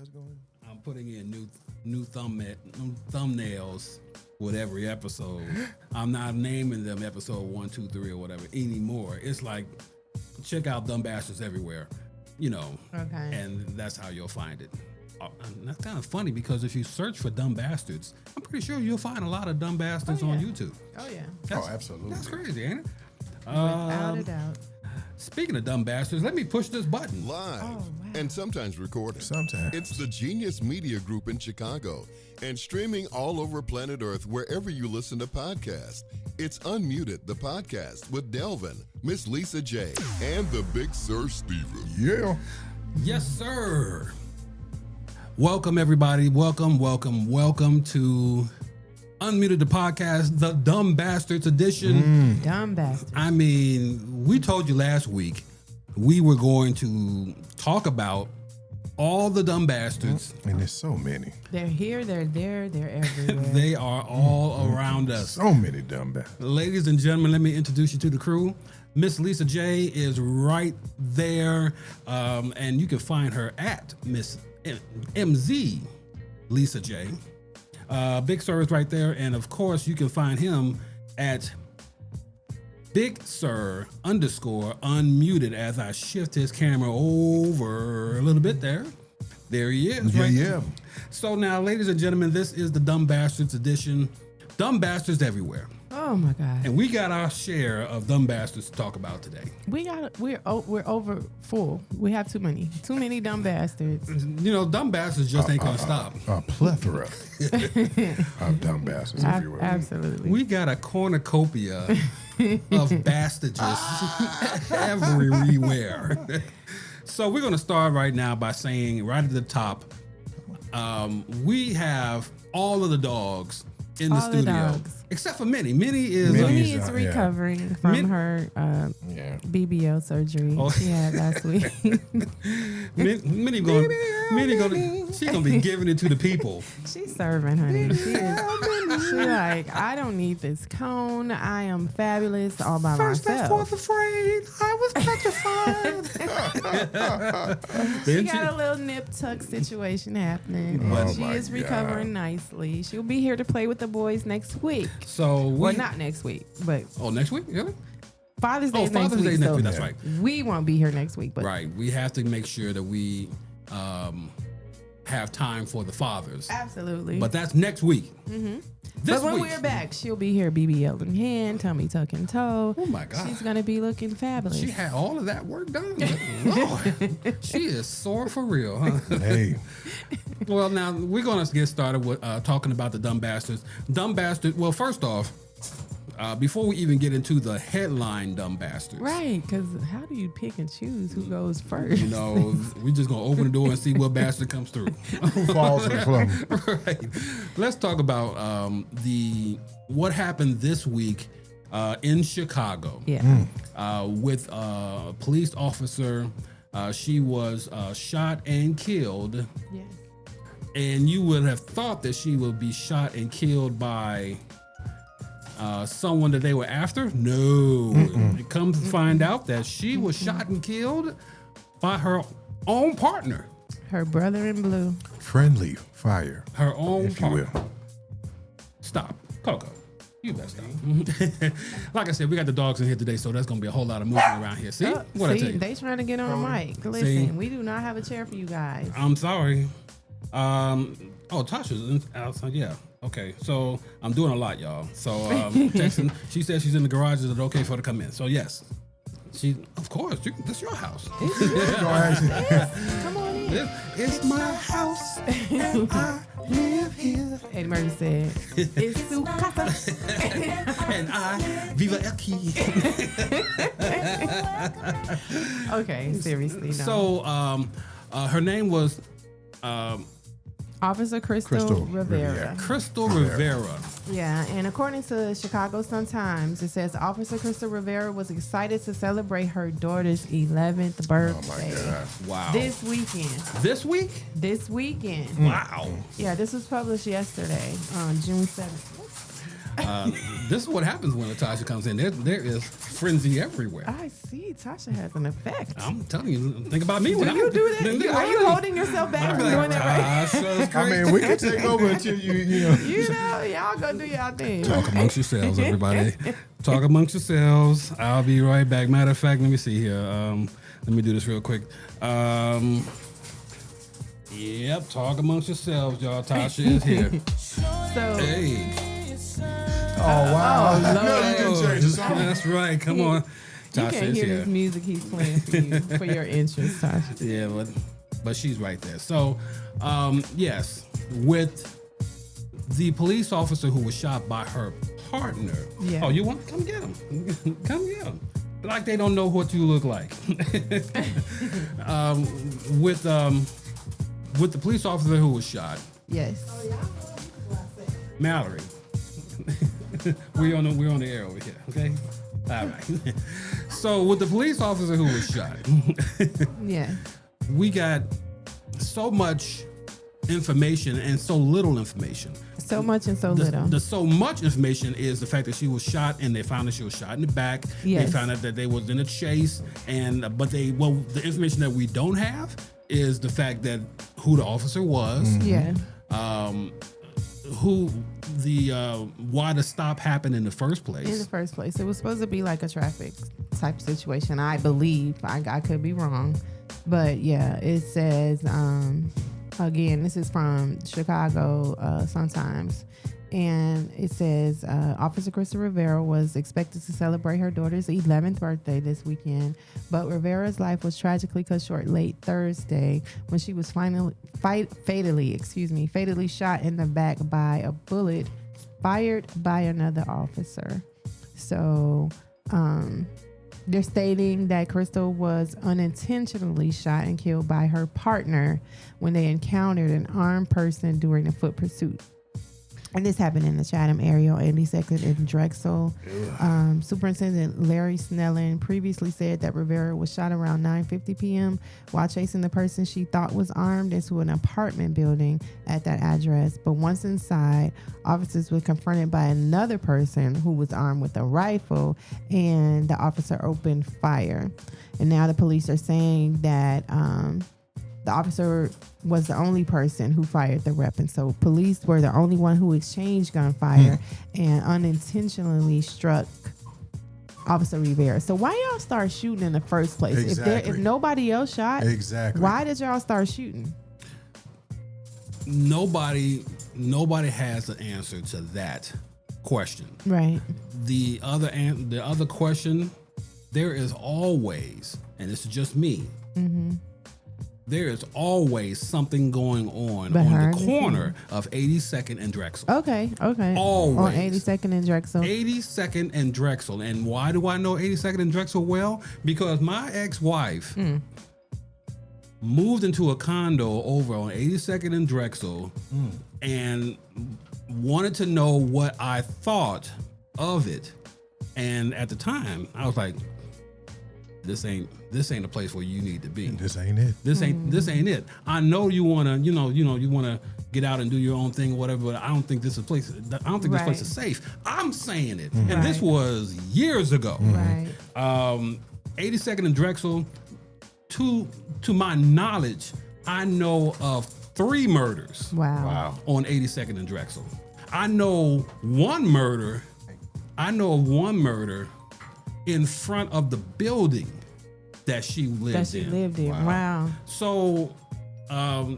guys going? I'm putting in new thumbnails with every episode. I'm not naming them episode 1, 2, 3 or whatever anymore. It's like, check out Dumb Bastards everywhere, Okay. And that's how you'll find it. And that's kind of funny because if you search for Dumb Bastards, I'm pretty sure you'll find a lot of Dumb Bastards on YouTube. Oh, yeah. Absolutely. That's crazy, ain't it? Without a doubt. Speaking of Dumb Bastards, let me push this button. Live and sometimes recorded. Sometimes. It's the Genius Media Group in Chicago and streaming all over planet Earth wherever you listen to podcasts. It's Unmuted, the podcast with Delvin, Miss Lisa J, and the Big Sir Steven. Yeah. Yes, sir. Welcome, everybody. Welcome to Unmuted, the podcast, the Dumb Bastards edition. Dumb bastards. I mean, we told you last week we were going to talk about all the dumb bastards. And there's so many. They're here, they're there, they're everywhere. They are all around us. So many dumb bastards. Ladies and gentlemen, let me introduce you to the crew. Miss Lisa J is right there, and you can find her at Miss MZ Lisa J. Big Sir is right there, and of course you can find him at Big Sir _unmuted as I shift his camera over a little bit there. There he is. Yeah. So now, ladies and gentlemen, this is the Dumb Bastards edition. Dumb Bastards everywhere. Oh my God. And we got our share of dumb bastards to talk about today. We're over full. We have too many dumb bastards. Dumb bastards just ain't gonna stop. A plethora of dumb bastards everywhere. Absolutely. We got a cornucopia of bastards everywhere. So we're gonna start right now by saying right at the top, we have all of the dogs in the studio, except for Minnie. Minnie is recovering from her BBL surgery she had last week. Minnie she's gonna be giving it to the people. She's serving, honey. She like, I don't need this cone. I am fabulous all by First myself. I was afraid. I was petrified. She got a little nip tuck situation happening. Oh she my is recovering nicely. She'll be here to play with the boys next week. So not next week, but next week? Yeah. Father's Day next Father's week. Day next week. That's right. We won't be here next week, but Right. We have to make sure that we have time for the fathers. absolutely. But that's next week. Mm-hmm. This But when week, we're back, she'll be here, BBL in hand, tummy tuck and toe. Oh my God. She's gonna be looking fabulous. she had all of that work done. Lord, she is sore for real, huh? Hey. Well, now we're going to get started with talking about the dumb bastards. Dumb bastard. Well, first off, before we even get into the headline dumb bastards, Right, because how do you pick and choose who goes first? we're just going to open the door and see what bastard comes through. Who falls in the floor? Right. Let's talk about what happened this week in Chicago. Yeah. With a police officer. She was shot and killed. Yes. And you would have thought that she would be shot and killed by someone that they were after. No. It comes to find out that she was shot and killed by her own partner. Her brother in blue. Friendly fire. Her own if you partner. will. Stop. Coco. You best stop. Like I said, we got the dogs in here today, so there's going to be a whole lot of movement around here. See? What I tell you? They trying to get on the mic. Listen, we do not have a chair for you guys. I'm sorry. Tasha's outside. Yeah. Okay. So I'm doing a lot, y'all. So texting. She said she's in the garage. Is it okay for her to come in? So yes. Of course. This your house. Come on in. It's my house. And I live here. Eddie Murphy said, "It's su casa." And I viva aquí. Okay, seriously, no. So her name was Officer Crystal Rivera. Crystal Rivera. Yeah, and according to Chicago Sun-Times, it says Officer Crystal Rivera was excited to celebrate her daughter's 11th birthday. Oh my God. Wow. This weekend. This week? This weekend. Wow. Yeah, this was published yesterday on June 7th. This is what happens when Natasha comes in. There is frenzy everywhere. I see. Tasha has an effect. I'm telling you, think about me when Do you do that? Are you holding yourself back from doing that right? Tasha's I great. mean, we can take over until you know. You know, y'all go do y'all thing. Talk amongst yourselves, everybody. Talk amongst yourselves. I'll be right back. Matter of fact, let me see here. Let me do this real quick. Yep, talk amongst yourselves, y'all. Tasha is here. So, Hey. Oh wow! Oh, No, you didn't change the song. That's right. Come on. you Tasha can't is hear here. this music he's playing for you for your interest, Tasha. Yeah, but she's right there. So, yes, with the police officer who was shot by her partner. Yeah. Oh, you want? Come get him. Come get him. Like they don't know what you look like. With the police officer who was shot, Yes. Mallory. we're on the air over here. Okay. All right. So with the police officer who was shot, Yeah. we got so much information and so little information. So much and so little. The so much information is the fact that she was shot, and they found that she was shot in the back. Yes. They found out that they was in a chase, but the information that we don't have is the fact that who the officer was, Yeah. why the stop happened in the first place. In the first place, it was supposed to be like a traffic type situation. I believe. I could be wrong, but yeah, it says. Again, this is from Chicago Sun-Times, and it says Officer Krista Rivera was expected to celebrate her daughter's 11th birthday this weekend, but Rivera's life was tragically cut short late Thursday when she was fatally shot in the back by a bullet fired by another officer. So, they're stating that Crystal was unintentionally shot and killed by her partner when they encountered an armed person during a foot pursuit. And this happened in the Chatham area on 82nd and Drexel. Superintendent Larry Snellen previously said that Rivera was shot around 9:50 p.m. while chasing the person she thought was armed into an apartment building at that address. But once inside, officers were confronted by another person who was armed with a rifle, and the officer opened fire. And now the police are saying that the officer was the only person who fired the weapon. So police were the only one who exchanged gunfire and unintentionally struck Officer Rivera. So why y'all start shooting in the first place? Exactly. If nobody else shot, Exactly. why did y'all start shooting? Nobody has an answer to that question. Right. The other question, there is always, and this is just me, there is always something going on Behind the the corner of 82nd and Drexel. Okay. Always. On 82nd and Drexel. 82nd and Drexel. And why do I know 82nd and Drexel well? Because my ex-wife moved into a condo over on 82nd and Drexel and wanted to know what I thought of it. And at the time, I was like, this ain't a place where you need to be. This ain't it. This ain't it. I know you wanna, you wanna get out and do your own thing or whatever, but I don't think this is a place. I don't think this place is safe. I'm saying it, and this was years ago. Right. 82nd and Drexel. To my knowledge, I know of 3 murders. Wow. On 82nd and Drexel. I know one murder. In front of the building that she lived in. Wow. So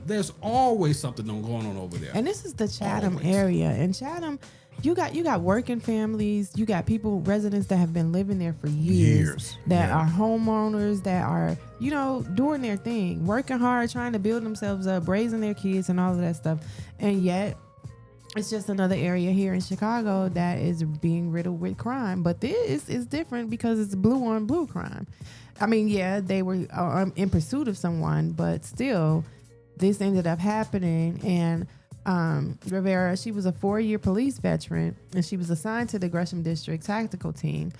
there's always something going on over there. And this is the Chatham area. In Chatham, you got working families, you got residents that have been living there for years. That are homeowners, that are, doing their thing, working hard, trying to build themselves up, raising their kids and all of that stuff. And yet it's just another area here in Chicago that is being riddled with crime. But this is different because it's blue on blue crime. I mean, yeah, they were in pursuit of someone, but still, this ended up happening. And Rivera, she was a 4-year police veteran, and she was assigned to the Gresham District Tactical Team.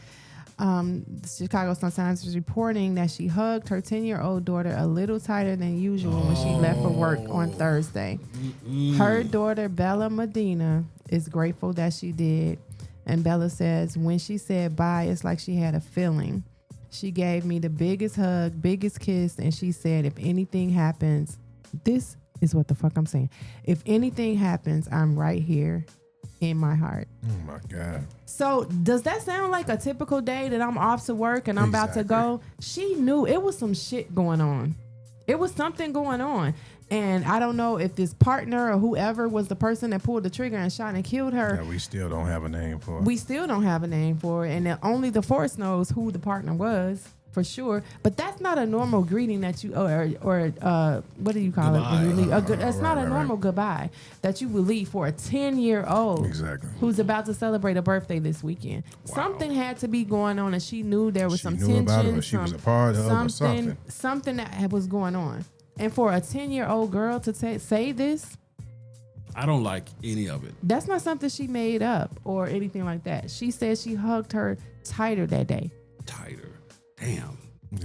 The Chicago Sun-Times was reporting that she hugged her 10-year-old daughter a little tighter than usual when she left for work on Thursday. Her daughter, Bella Medina, is grateful that she did. And Bella says, when she said bye, it's like she had a feeling. She gave me the biggest hug, biggest kiss, and she said, if anything happens, this is what the fuck I'm saying. If anything happens, I'm right here in my heart. Oh my God. So does that sound like a typical day that I'm off to work and I'm about to go? She knew it was some shit going on. It was something going on. And I don't know if this partner or whoever was the person that pulled the trigger and shot and killed her. Yeah, we still don't have a name for it. We still don't have a name for it. And only the force knows who the partner was for sure. But that's not a normal greeting that you, or what do you call Goodbye. it? When you leave? That's not a right. normal goodbye that you would leave for a 10-year-old Exactly. who's about to celebrate a birthday this weekend. Wow. Something had to be going on, and she knew there was She some knew tension. about it, or she was a part of, or something. Something that was going on. And for a 10-year-old girl to say this, I don't like any of it. that's not something she made up or anything like that. She said she hugged her tighter that day. Tighter. Damn.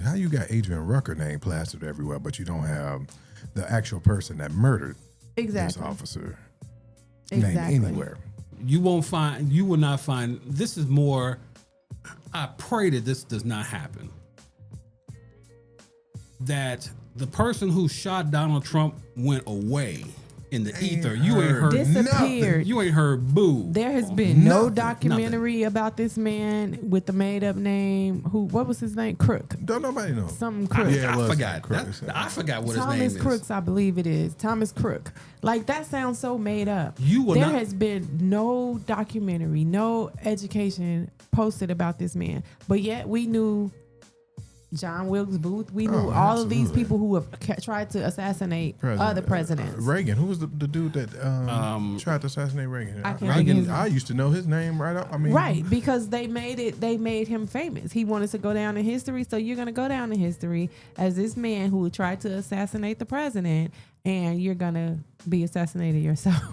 How you got Adrian Rucker name plastered everywhere, but you don't have the actual person that murdered Exactly. this officer Exactly. name anywhere? You will not find, this is more, I pray that this does not happen. That the person who shot Donald Trump went away in the ether. You ain't heard Disappeared. nothing. You ain't heard boo. There has been no Nothing. documentary about this man with the made up name. What was his name? Crook. Don't nobody know. Something Crook. Yeah, it I was forgot. Crook. I forgot what his Thomas name is. Crooks, I believe it is. Thomas Crook. Like, that sounds so made up. You will there not- has been no documentary, no education posted about this man. But yet we knew John Wilkes Booth. We knew Oh, all of these absolutely. people who have tried to assassinate other presidents. Reagan. Who was the dude that tried to assassinate Reagan? I can't think of his name. I used to know his name right up. I mean, Right, because they made him famous. He wanted to go down in history, so you're going to go down in history as this man who tried to assassinate the president, and you're going to be assassinated yourself.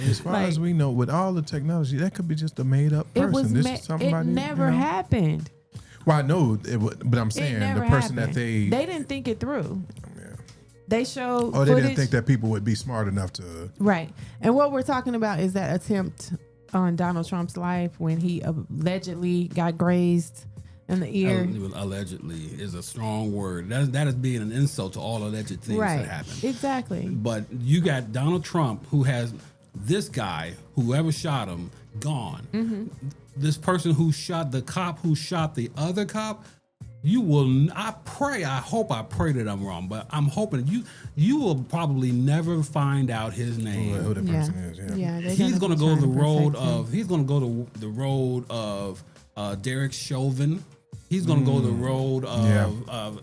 As far as we know, with all the technology, that could be just a made up person. It was This is somebody, it never you know? happened. Well, I know it would, but I'm It saying never the person happened. that they didn't think it through. They showed they footage. didn't think that people would be smart enough to. Right. And what we're talking about is that attempt on Donald Trump's life when he allegedly got grazed in the ear. Allegedly is a strong word. That is being an insult to all alleged things Right. that happen. Exactly. But you got Donald Trump, who has this guy, whoever shot him, gone. Mm-hmm. This person who shot the cop who shot the other cop, you will. I pray that I'm wrong, but I'm hoping you will probably never find out his name. Who that Yeah. person is? Yeah. Yeah. He's going to be go trying the to road protect him. of. He's going to go the road of Derek Chauvin. He's going to go the road of, Yeah.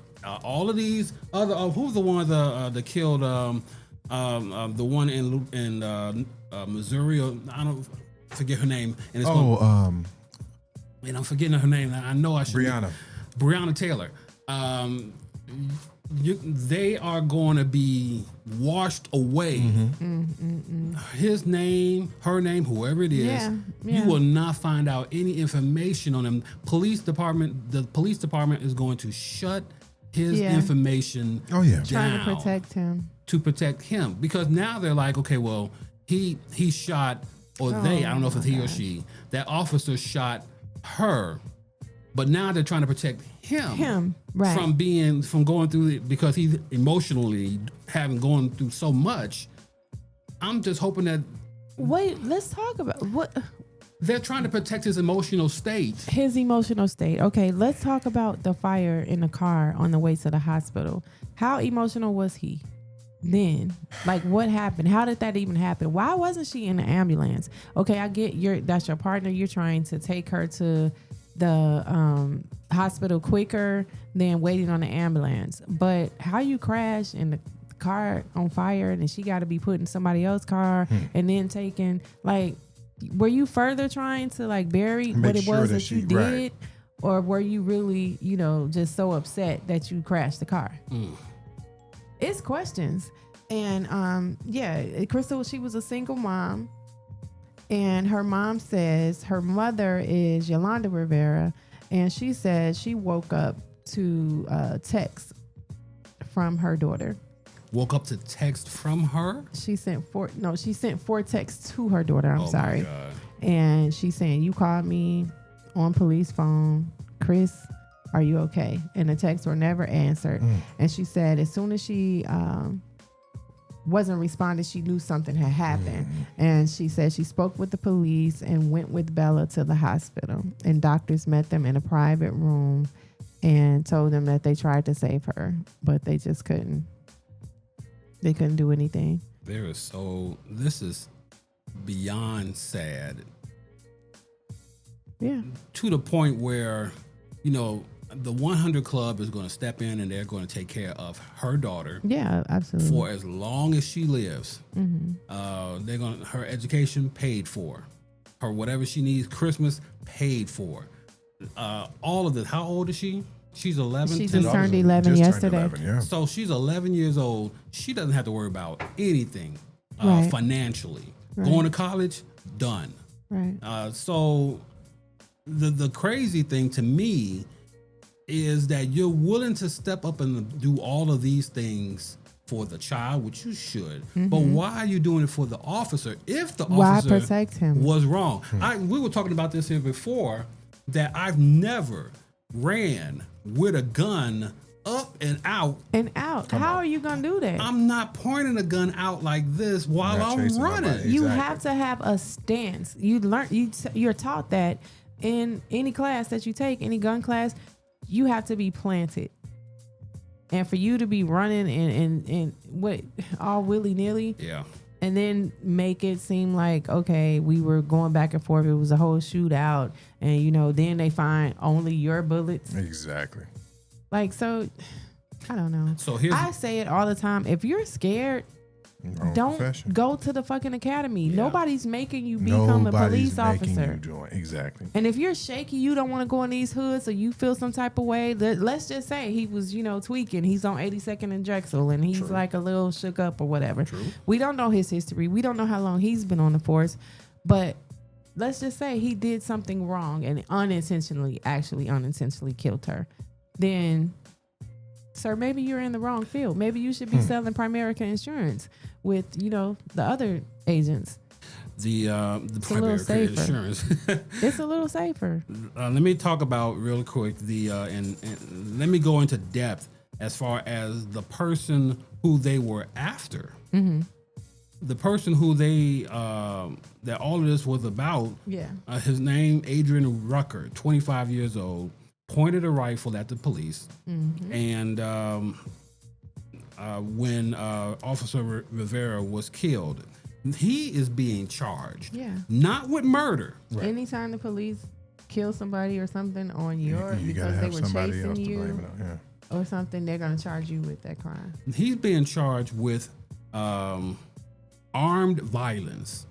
all of these other. Who's the one that killed the one in Missouri? I don't forget her name. And it's and I'm forgetting her name. I know I should. Breonna Taylor. They are going to be washed away. His name, her name, whoever it is, Yeah. you will not find out any information on him. The police department is going to shut his Yeah. information Oh yeah. Trying down to protect him. to protect him, because now they're like, okay, well, he shot, or I don't know if it's he or she, that officer shot her, but now they're trying to protect him right. from going through it, because he's emotionally gone through so much. I'm just hoping that Wait, let's talk about what they're trying to protect his emotional state. his emotional state. Okay, let's talk about the fire in the car on the way to the hospital. How emotional was he then? Like, what happened? How did that even happen? Why wasn't she in the ambulance? Okay, I get that's your partner. You're trying to take her to the hospital quicker than waiting on the ambulance. But how you crash in the car on fire and she got to be put in somebody else's car and then taken, like, were you further trying to like bury Make what it sure was that that you she- did? right. Or were you really, just so upset that you crashed the car? It's questions. And Crystal, she was a single mom. And her mom says her mother is Yolanda Rivera. And she said she woke up to text from her daughter. Woke up to text from her. She sent four texts to her daughter. I'm Oh, sorry. my God. And she's saying, you called me on police phone. Chris, are you okay? And the texts were never answered. And she said as soon as she wasn't responding, she knew something had happened. And she said she spoke with the police and went with Bella to the hospital. And doctors met them in a private room and told them that they tried to save her, but they just couldn't. They couldn't do anything. This is beyond sad. Yeah. To the point where, the 100 Club is going to step in and they're going to take care of her daughter. Yeah, absolutely. For as long as she lives. They're going to, her education paid for, her whatever she needs, Christmas paid for. All of this. How old is she? She's 11. She 10, just turned 11 yesterday. 11, yeah. So she's 11 years old. She doesn't have to worry about anything Right. financially. Right. Going to college, done. Right. So the crazy thing to me is that you're willing to step up and do all of these things for the child, which you should. But why are you doing it for the officer if the Why officer protect him? was wrong? We were talking about this here before, that I've never ran with a gun up and out. How are you gonna do that? I'm not pointing a gun out like this while Not I'm chasing running. nobody. You Exactly. have to have a stance. You're taught that in any class that you take, any gun class, you have to be planted. And for you to be running and what all willy nilly, Yeah. and then make it seem like, okay, we were going back and forth. It was a whole shootout, and then they find only your bullets. Exactly. Like, so I don't know. So here's I say it all the time. If you're scared, Wrong don't profession. go to the fucking academy. Yeah. Nobody's making you become a police making officer. you join. Exactly. And if you're shaky, you don't want to go in these hoods, or you feel some type of way. Let's just say he was, tweaking. He's on 82nd and Drexel, and he's like a little shook up or whatever. True. We don't know his history. We don't know how long he's been on the force. But let's just say he did something wrong and unintentionally killed her. Then, sir, maybe you're in the wrong field. Maybe you should be selling Primerica insurance with, the other agents. the a primary little care safer. insurance. It's a little safer. Let me talk about real quick and let me go into depth as far as the person who they were after. The person who they that all of this was about. Yeah. His name Adrian Rucker, 25 years old, pointed a rifle at the police, and when Officer Rivera was killed, he is being charged. Yeah. Not with murder. Anytime the police kill somebody or something on You gotta because they have were somebody chasing else to blame you it on. Yeah. or something, they're gonna charge you with that crime. He's being charged with armed violence,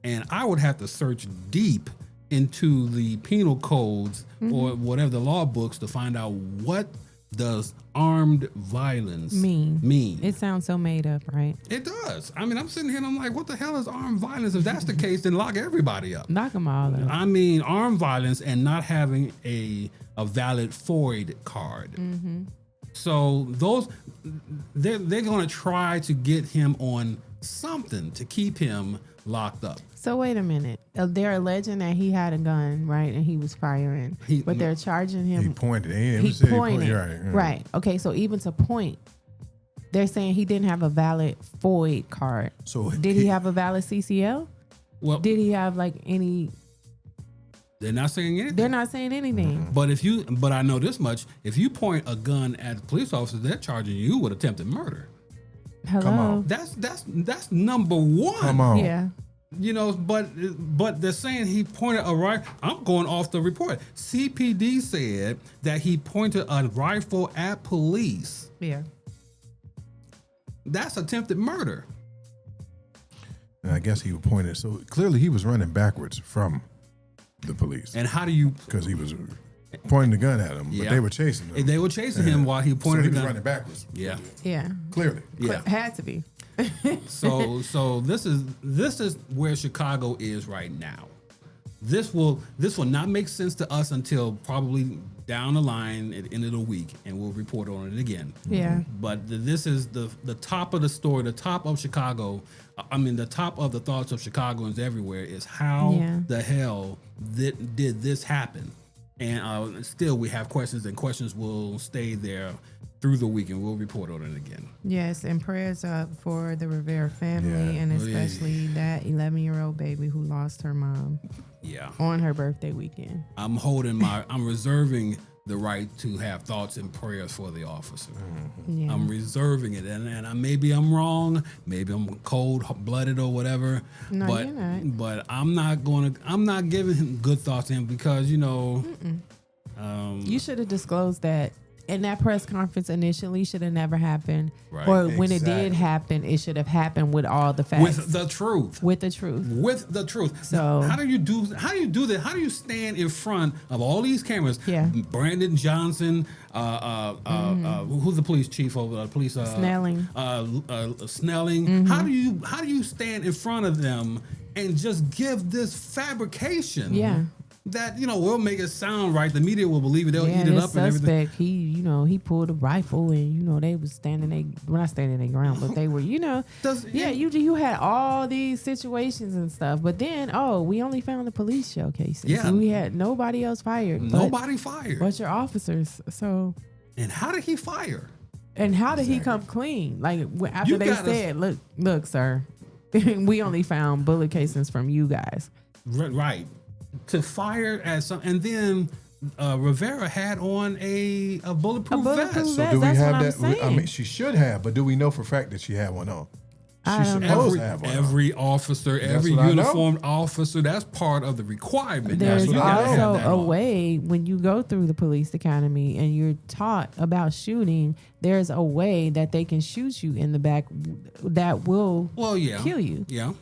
and I would have to search deep into the penal codes or whatever the law books to find out what does armed violence mean. It sounds so made up, right? It does. I mean, I'm sitting here and I'm like, what the hell is armed violence? If that's the case, then lock everybody up. Knock them all up. I mean, armed violence and not having a valid FOID card. So those they're going to try to get him on something to keep him locked up. So wait a minute. They're alleging that he had a gun, right? And he was firing. But they're charging him. He pointed. He pointed. Right. Okay, so even to point, they're saying he didn't have a valid FOID card. So Did he have a valid CCL? Well, Did he have like any? they're not saying anything. They're not saying anything. But I know this much: if you point a gun at the police officer, they're charging you with attempted murder. Hello. Come on. That's number one. Come on. Yeah. But they're saying he pointed a rifle. I'm going off the report. CPD said that he pointed a rifle at police. Yeah. That's attempted murder. And I guess he pointed. So clearly he was running backwards from the police And how do you? because he was pointing the gun at him. Yeah. But they were chasing him. They were chasing him while he pointed so he the was gun. running backwards. Yeah, Yeah. Clearly. yeah. Had to be. So this is where Chicago is right now. This will not make sense to us until probably down the line at the end of the week, and we'll report on it again. Yeah. But this is the top of the story, the top of Chicago. I mean, the top of the thoughts of Chicagoans everywhere is how the hell did this happen? And still, we have questions, and questions will stay there through the week, and we'll report on it again. Yes, and prayers up for the Rivera family, and especially that 11-year-old baby who lost her mom. Yeah. On her birthday weekend. I'm reserving the right to have thoughts and prayers for the officer. Yeah. I'm reserving it, and maybe I'm wrong, maybe I'm cold-blooded or whatever. No, but, you're not. But I'm not giving him good thoughts to him because you should have disclosed that. And that press conference initially should have never happened. Right. Or when it did happen, it should have happened with all the facts. With the truth. With the truth. With the truth. So how do you do that? How do you stand in front of all these cameras? Yeah. Brandon Johnson, who's the police chief of the police? Snelling. Snelling. How do you stand in front of them and just give this fabrication? Yeah. That will make it sound right. The media will believe it. They'll eat it up and everything. He pulled a rifle and they was not standing their ground, but they were you had all these situations and stuff. But then we only found the police showcases. Yeah, we had nobody else fired. Nobody fired. But your officers. So. And how did he fire? And how did he come clean? Like after they said, look, sir, we only found bullet casings from you guys. Right. To fire at some, and then Rivera had on a bulletproof vest. So do we have that? I mean, she should have, but do we know for a fact that she had one on? She's supposed to have one. Every officer, every uniformed officer, that's part of the requirement. There's also a way when you go through the police academy and you're taught about shooting, there's a way that they can shoot you in the back that will kill you. Yeah.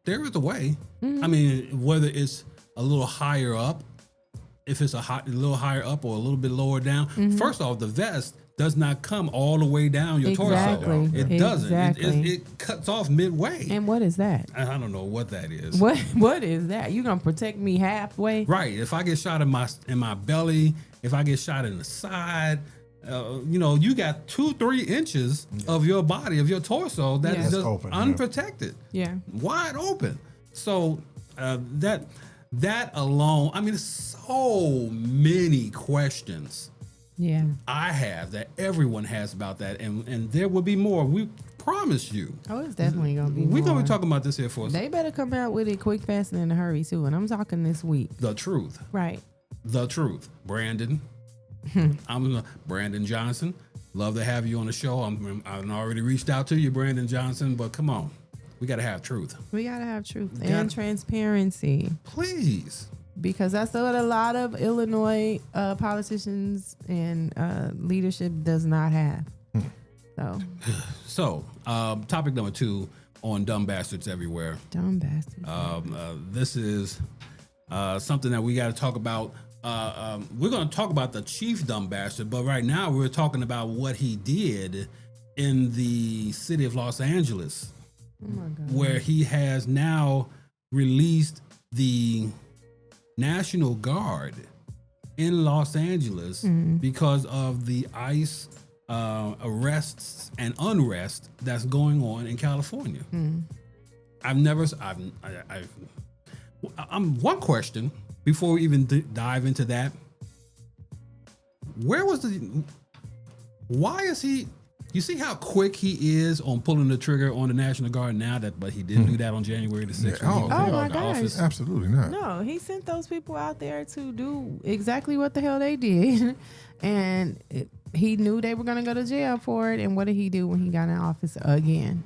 There is a way. I mean, whether it's a little higher up, if it's a little higher up or a little bit lower down. First off, the vest does not come all the way down your torso. It doesn't. It cuts off midway. And what is that? I don't know what that is. What is that? You gonna protect me halfway? Right. If I get shot in my belly, if I get shot in the side, you got 2-3 inches of your body, of your torso that is just open, unprotected. Yeah. Wide open. So that alone, I mean, there's so many questions I have that everyone has about that, and there will be more. We promise you. Oh, it's definitely gonna be. We're gonna be talking about this here for us. They better come out with it quick, fast, and in a hurry too. And I'm talking this week. The truth. Right. The truth. Brandon. I'm Brandon Johnson. Love to have you on the show. I've already reached out to you, Brandon Johnson, but come on. We got to have truth. We got to have truth and transparency. Please. Because that's what a lot of Illinois politicians and leadership does not have. So, topic number 2 on dumb bastards everywhere. Dumb bastards. This is something that we got to talk about. We're going to talk about the chief dumb bastard, but right now we're talking about what he did in the city of Los Angeles. Oh my God. Where he has now released the National Guard in Los Angeles because of the ICE arrests and unrest that's going on in California. One question before we even dive into that. Why is he? You see how quick he is on pulling the trigger on the National Guard now, but he didn't do that on January the 6th. Oh my gosh. Absolutely not. No, he sent those people out there to do exactly what the hell they did. And he knew they were going to go to jail for it. And what did he do when he got in office again?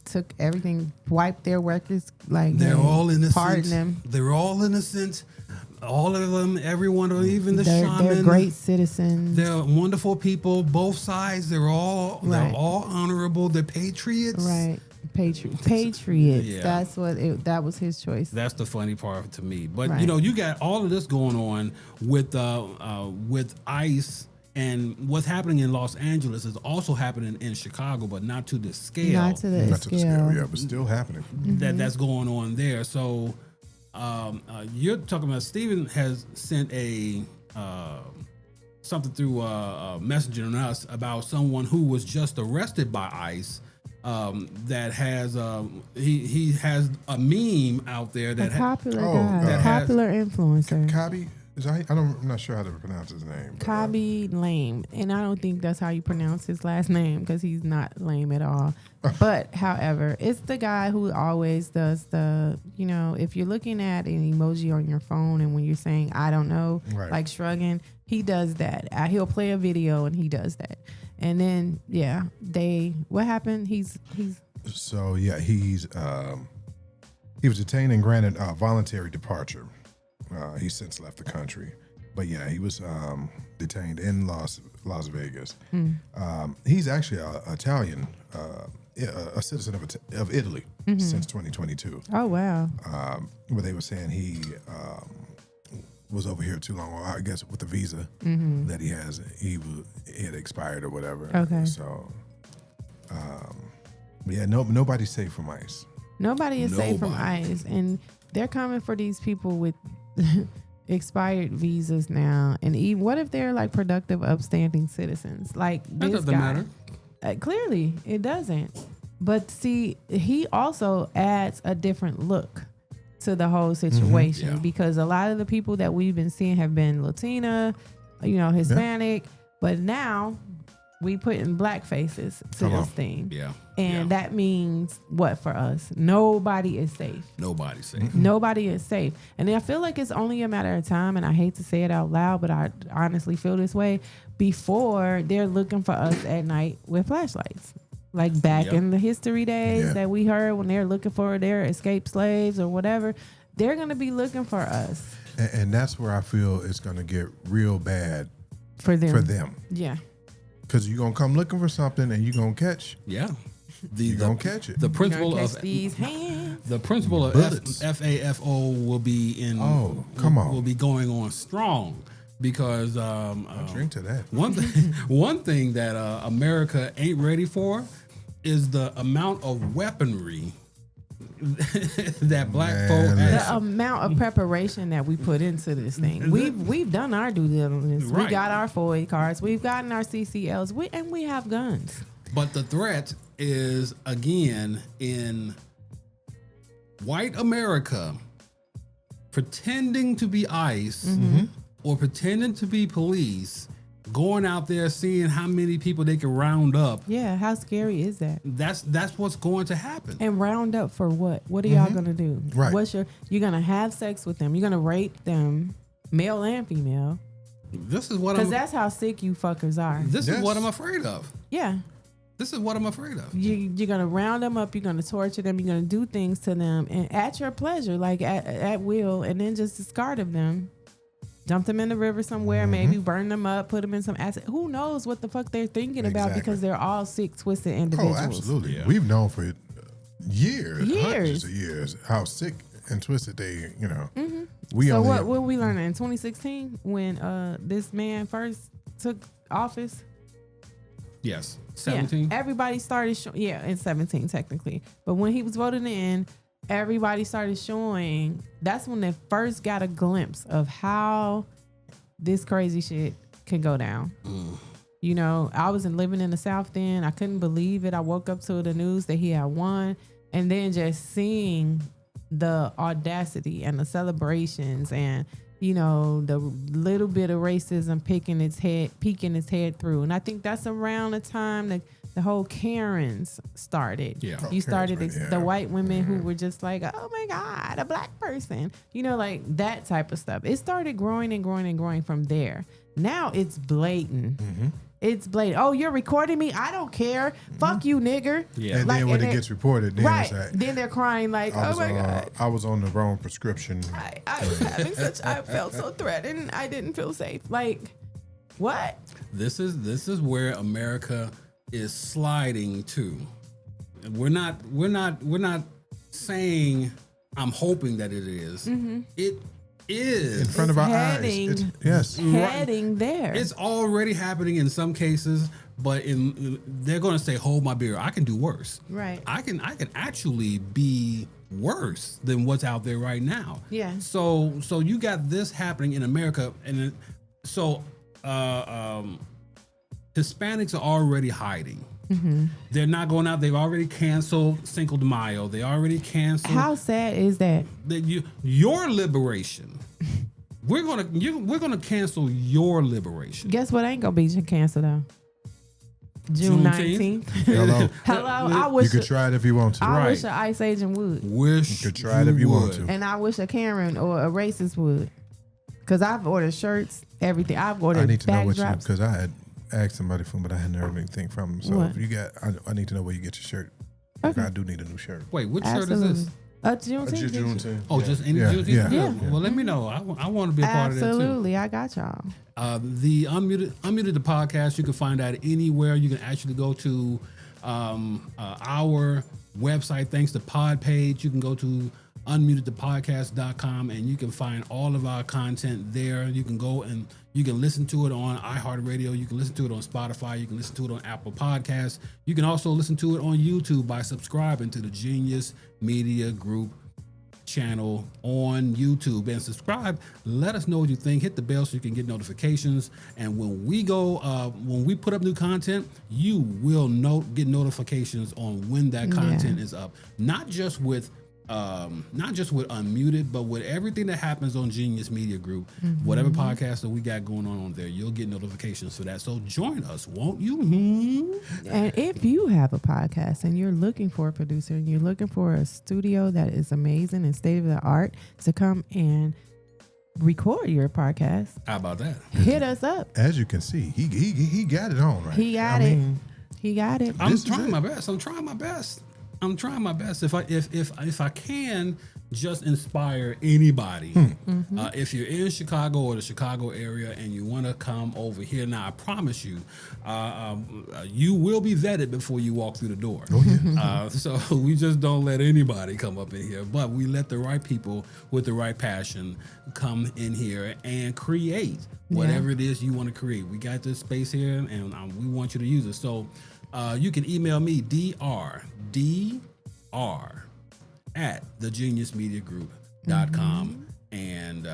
Took everything, wiped their records. Like they're all innocent. Pardon them. They're all innocent. All of them, everyone, or even the shaman. They're great citizens. They're wonderful people. Both sides. They're all honorable. They're patriots. Right. Patriots. Yeah. That was his choice. That's the funny part to me. But you got all of this going on with ICE, and what's happening in Los Angeles is also happening in Chicago, but not to the scale. Not to the scale. Yeah, but still happening. That's going on there. So you're talking about Stephen has sent a something through messaging on us about someone who was just arrested by ICE. That has he has a meme out there that A popular Oh, guy, that a popular influencer. Kabi? I'm not sure how to pronounce his name. but, Kabi Lame, and I don't think that's how you pronounce his last name because he's not lame at all. But however, it's the guy who always does the, if you're looking at an emoji on your phone and when you're saying I don't know, Right. like shrugging, he does that. He'll play a video and he does that. And then what happened? So yeah, he was detained and granted voluntary departure. He's since left the country, but yeah, he was detained in Las Vegas. He's actually an Italian, a citizen of Italy since 2022. Oh wow. But they were saying he was over here too long, or I guess with the visa that he has, it had expired or whatever. Okay. So, nobody's safe from ICE. Nobody is safe from Nobody. ICE, and they're coming for these people with expired visas now. And even, what if they're like productive, upstanding citizens? Like That this doesn't guy. matter. Clearly, it doesn't. But see, he also adds a different look to the whole situation Yeah. because a lot of the people that we've been seeing have been Latina, Hispanic, but now we put in black faces to Come this on. thing. Yeah. And that means what for us? Nobody is safe. Nobody's safe. Nobody is safe. And I feel like it's only a matter of time, and I hate to say it out loud, but I honestly feel this way, before they're looking for us at night with flashlights. Like back Yep. in the history days Yeah. that we heard when they're looking for their escaped slaves or whatever, they're going to be looking for us. And that's where I feel it's going to get real bad For them. for them. Yeah. Because you're going to come looking for something and you're going to catch. Yeah. You're going to catch it. The You're principle gonna of catch these hands. the principle of Bullets. FAFO will be in. Oh, come on. Will be going on strong because Drink to that. one thing that America ain't ready for is the amount of weaponry that black Man, folk listen. has. The amount of preparation that we put into this thing. We've done our due diligence. We Right. got our FOIA cards. We've gotten our CCLs. And we have guns. But the threat is again in white America pretending to be ICE or pretending to be police, going out there seeing how many people they can round up. Yeah, how scary is that? That's what's going to happen. And round up for what? What are y'all gonna do? Right. You're gonna have sex with them. You're gonna rape them, male and female. This is what Because I'm. that's how sick you fuckers are. This Yes. is what I'm afraid of. Yeah. This is what I'm afraid of. You're gonna round them up. You're gonna torture them. You're gonna do things to them, and at your pleasure, like at will, and then just discard of them. Dump them in the river somewhere, maybe burn them up, put them in some acid. Who knows what the fuck they're thinking about Exactly. because they're all sick, twisted Oh, individuals. absolutely. Yeah. We've known for years, hundreds Years. of years, how sick and twisted they, We So only what we learned in 2016 when this man first took office? Yes. 17. Yeah, everybody started in 17 technically. But when he was voted in, everybody started showing. That's when they first got a glimpse of how this crazy shit can go down. I was living in the South then. I couldn't believe it. I woke up to the news that he had won, and then just seeing the audacity and the celebrations and the little bit of racism peeking its head through. And I think that's around the time that the whole Karens started. Yeah. You started Karens, yeah. the white women who were just like, oh my God, a black person. Like that type of stuff. It started growing and growing and growing from there. Now it's blatant. It's blatant. Oh, you're recording me? I don't care. Fuck you, nigger. Yeah. And Like, then when and it gets reported, then Right. it's like, Then they're crying like, I oh was, my God. I was on the wrong prescription. I was having I felt so threatened. I didn't feel safe. Like, what? This is where America is sliding to. We're not saying I'm hoping that it is. It is. In front of our heading- eyes. Yes. Heading there. It's already happening in some cases, but they're going to say, "Hold my beer. I can do worse. Right. I can actually be worse than what's out there right now." Yeah. So you got this happening in America, and So Hispanics are already hiding. They're not going out. They've already canceled Cinco de Mayo. They already canceled. How sad is that? Your liberation. We're gonna cancel your liberation. Guess what ain't gonna be canceled though? June 19th. Hello. Hello. I wish You could try it if you want to. I wish an ice agent would. Wish You could try it if you want to. And I wish a Karen or a racist would. Because I've ordered shirts, everything. I've ordered I need to know what you, backdrops. because I had asked somebody for them, but I hadn't heard anything from them. So What? if you got, I need to know where you get your shirt. Like, I do need a new shirt. Wait, which shirt Absolutely. is this? Juneteenth. Juneteenth. Oh, just any Yeah, Juneteenth? yeah, Good. Well, let me know. I want to be a part of that too. Absolutely. I got y'all. The Unmuted the podcast, you can find that anywhere. You can actually go to our website, thanks to Pod Page. You can go to unmutedthepodcast.com and you can find all of our content there. You can go and you can listen to it on iHeartRadio. You can listen to it on Spotify. You can listen to it on Apple Podcasts. You can also listen to it on YouTube by subscribing to the Genius Media Group channel on YouTube and subscribe. Let us know what you think. Hit the bell so you can get notifications. And when we put up new content, you will get notifications on when that content is up. Not just with Unmuted, but with everything that happens on Genius Media Group, whatever podcast that we got going on there, you'll get notifications for that. So join us, won't you? And if you have a podcast and you're looking for a producer and you're looking for a studio that is amazing and state of the art to come and record your podcast, How about that? hit us up. As you can see, he got it on, right? He got it. He got it. I'm This is trying it. my best. I'm trying my best. If I can just inspire anybody, if you're in Chicago or the Chicago area and you want to come over here, now I promise you, you will be vetted before you walk through the door. So we just don't let anybody come up in here, but we let the right people with the right passion come in here and create whatever it is you want to create. We got this space here, and we want you to use it. So. You can email me, dr at thegeniusmediagroup.com and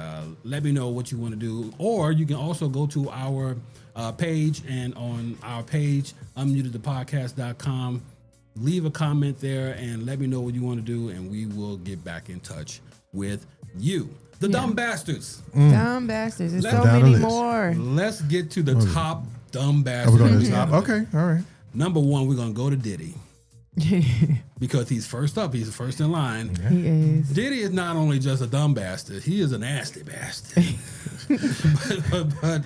let me know what you want to do. Or you can also go to our page, and on our page, unmutedthepodcast.com, leave a comment there and let me know what you want to do, and we will get back in touch with you. The Dumb Bastards. Dumb bastards. There's so Down the many list. more. Let's get to the top dumb Are bastards. we going to the top? Okay, all right. Number one, we're going to go to Diddy. Because he's first up. He's first in line. He is. Diddy is not only just a dumb bastard, he is a nasty bastard. but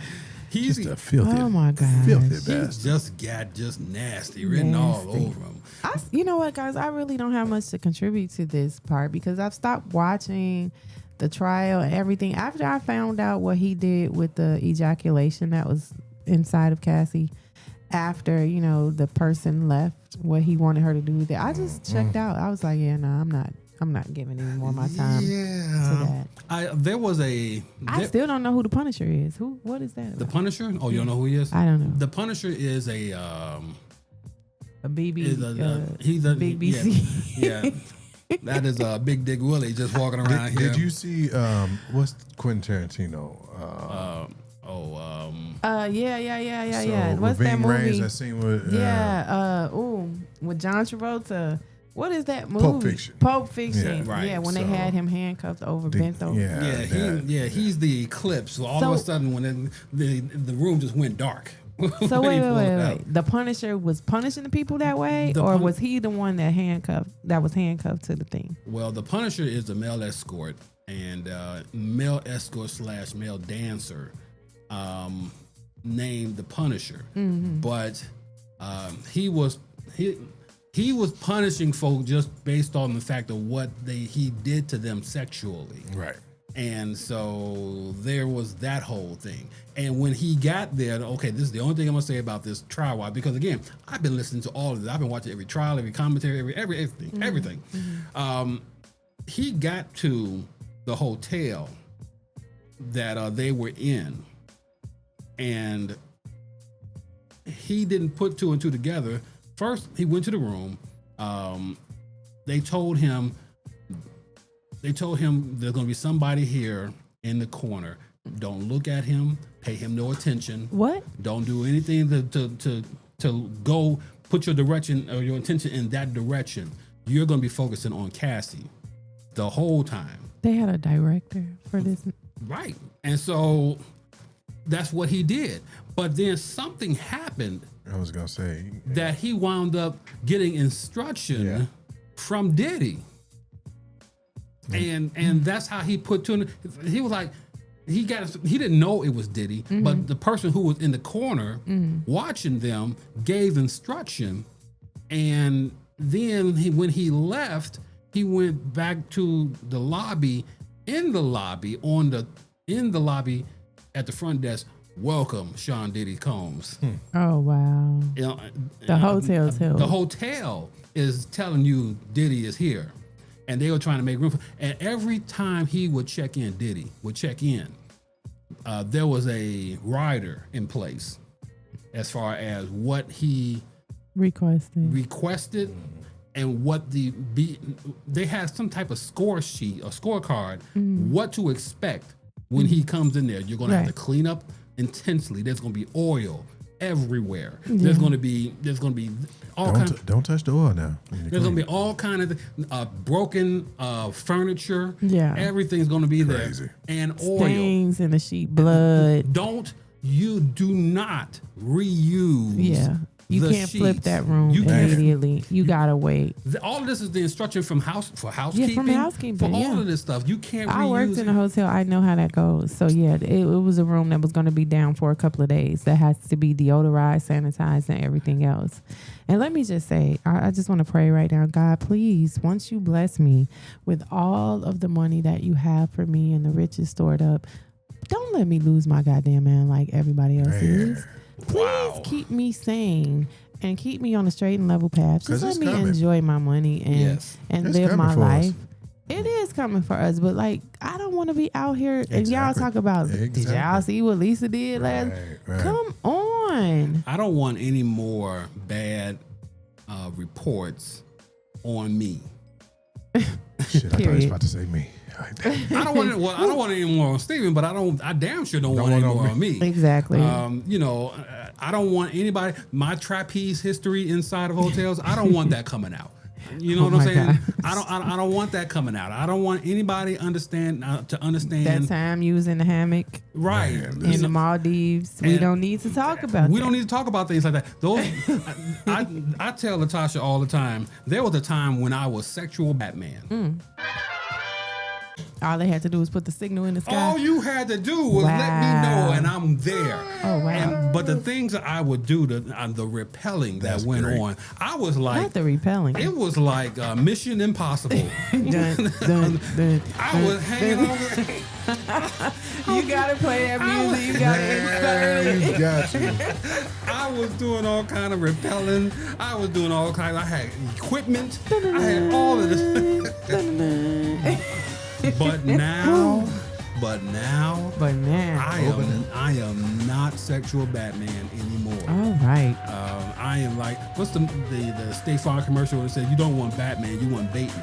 he's Just a filthy, Oh my God. filthy he's bastard. just nasty, written all Nasty. over him. You know what, guys? I really don't have much to contribute to this part because I've stopped watching the trial and everything after I found out what he did with the ejaculation that was inside of Cassie. After the person left, what he wanted her to do with it, I just checked out. I was like, yeah, no, I'm not giving any more of my time to that. There was I still don't know who the Punisher is. What is that? the about? Punisher. Oh, you don't know who he is? I don't know. The Punisher is a BB. he's a Big BC. Yeah. That is a Big Dick Willie just walking around here. Did you see what's Quentin Tarantino? Yeah. What's that Raving movie? Rains, that scene with with John Travolta. What is that movie? Pulp Fiction. Pulp Fiction. Yeah, right. Yeah, when they So- had him handcuffed over, bent over. He's the eclipse. So all of a sudden, when the room just went dark. So when he wait. pulled it out. The Punisher was punishing the people that way, or was he the one that was handcuffed to the thing? Well, the Punisher is the male escort and male escort / male dancer, named the Punisher. But he was punishing folk just based on the fact of what he did to them sexually. Right. And so there was that whole thing. And when he got there, okay, this is the only thing I'm gonna say about this trial, because again, I've been listening to all of this. I've been watching every trial, every commentary, everything. He got to the hotel that they were in, and he didn't put two and two together. First, he went to the room. They told him there's going to be somebody here in the corner. Don't look at him. Pay him no attention. What? Don't do anything to go put your direction or your attention in that direction. You're going to be focusing on Cassie the whole time. They had a director for this. Right. And so that's what he did. But then something happened I was gonna say that he wound up getting instruction from Diddy. And that's how he put to he was like, he didn't know it was Diddy, but the person who was in the corner watching them gave instruction. And then when he left, he went back to the lobby, in the lobby at the front desk. Welcome, Sean Diddy Combs. Oh wow! You know, The hotel's held. The hotel is telling you Diddy is here, and they were trying to make room for. And every time he would check in, Diddy would check in. There was a rider in place, as far as what he requested, and what they had some type of score sheet or scorecard, what to expect when he comes in there. You're gonna have to clean up intensely. There's going to be oil everywhere. There's going to be all kinds. Don't touch the oil now. There's going to be all kind of broken furniture. Yeah, everything's going to be crazy. There. And oil. Stains in the sheet, blood. Do not reuse. Yeah. You can't flip that room immediately. You gotta wait. All of this is the instruction from housekeeping. Yeah, from housekeeping. For all of this stuff, you can't. I worked in a hotel. I know how that goes. So yeah, it was a room that was going to be down for a couple of days. That has to be deodorized, sanitized, and everything else. And let me just say, I just want to pray right now, God, please, once you bless me with all of the money that you have for me and the riches stored up, don't let me lose my goddamn man like everybody else is. Please keep me sane and keep me on a straight and level path. Just let me enjoy my money and live my life. It is coming for us, but like I don't want to be out here and y'all talk about did y'all see what Lisa did last? Come on. I don't want any more bad reports on me. Shit, I thought he was about to say me. I don't want any more on Steven, but I damn sure don't want any more on me. Exactly. I don't want anybody, my trapeze history inside of hotels, I don't want that coming out. You know what I'm saying? I don't want that coming out. I don't want anybody to understand that time you was in the hammock, right? In the Maldives. We don't need to talk about. We don't need to talk about things like that. Those I tell Latasha all the time. There was a time when I was sexual Batman. All they had to do was put the signal in the sky. All you had to do was let me know, and I'm there. Oh wow! But the things that I would do, the repelling that went on, I was like, not the repelling. It was like Mission Impossible. dun, dun, dun, I was hanging over. You gotta play that music. You gotta insert it. You got you. I was doing all kind of repelling. I was doing all kind. I had equipment. I had all of this. But now, I am not sexual Batman anymore. All right. I am like, what's the State Farm commercial that said you don't want Batman, you want Bateman.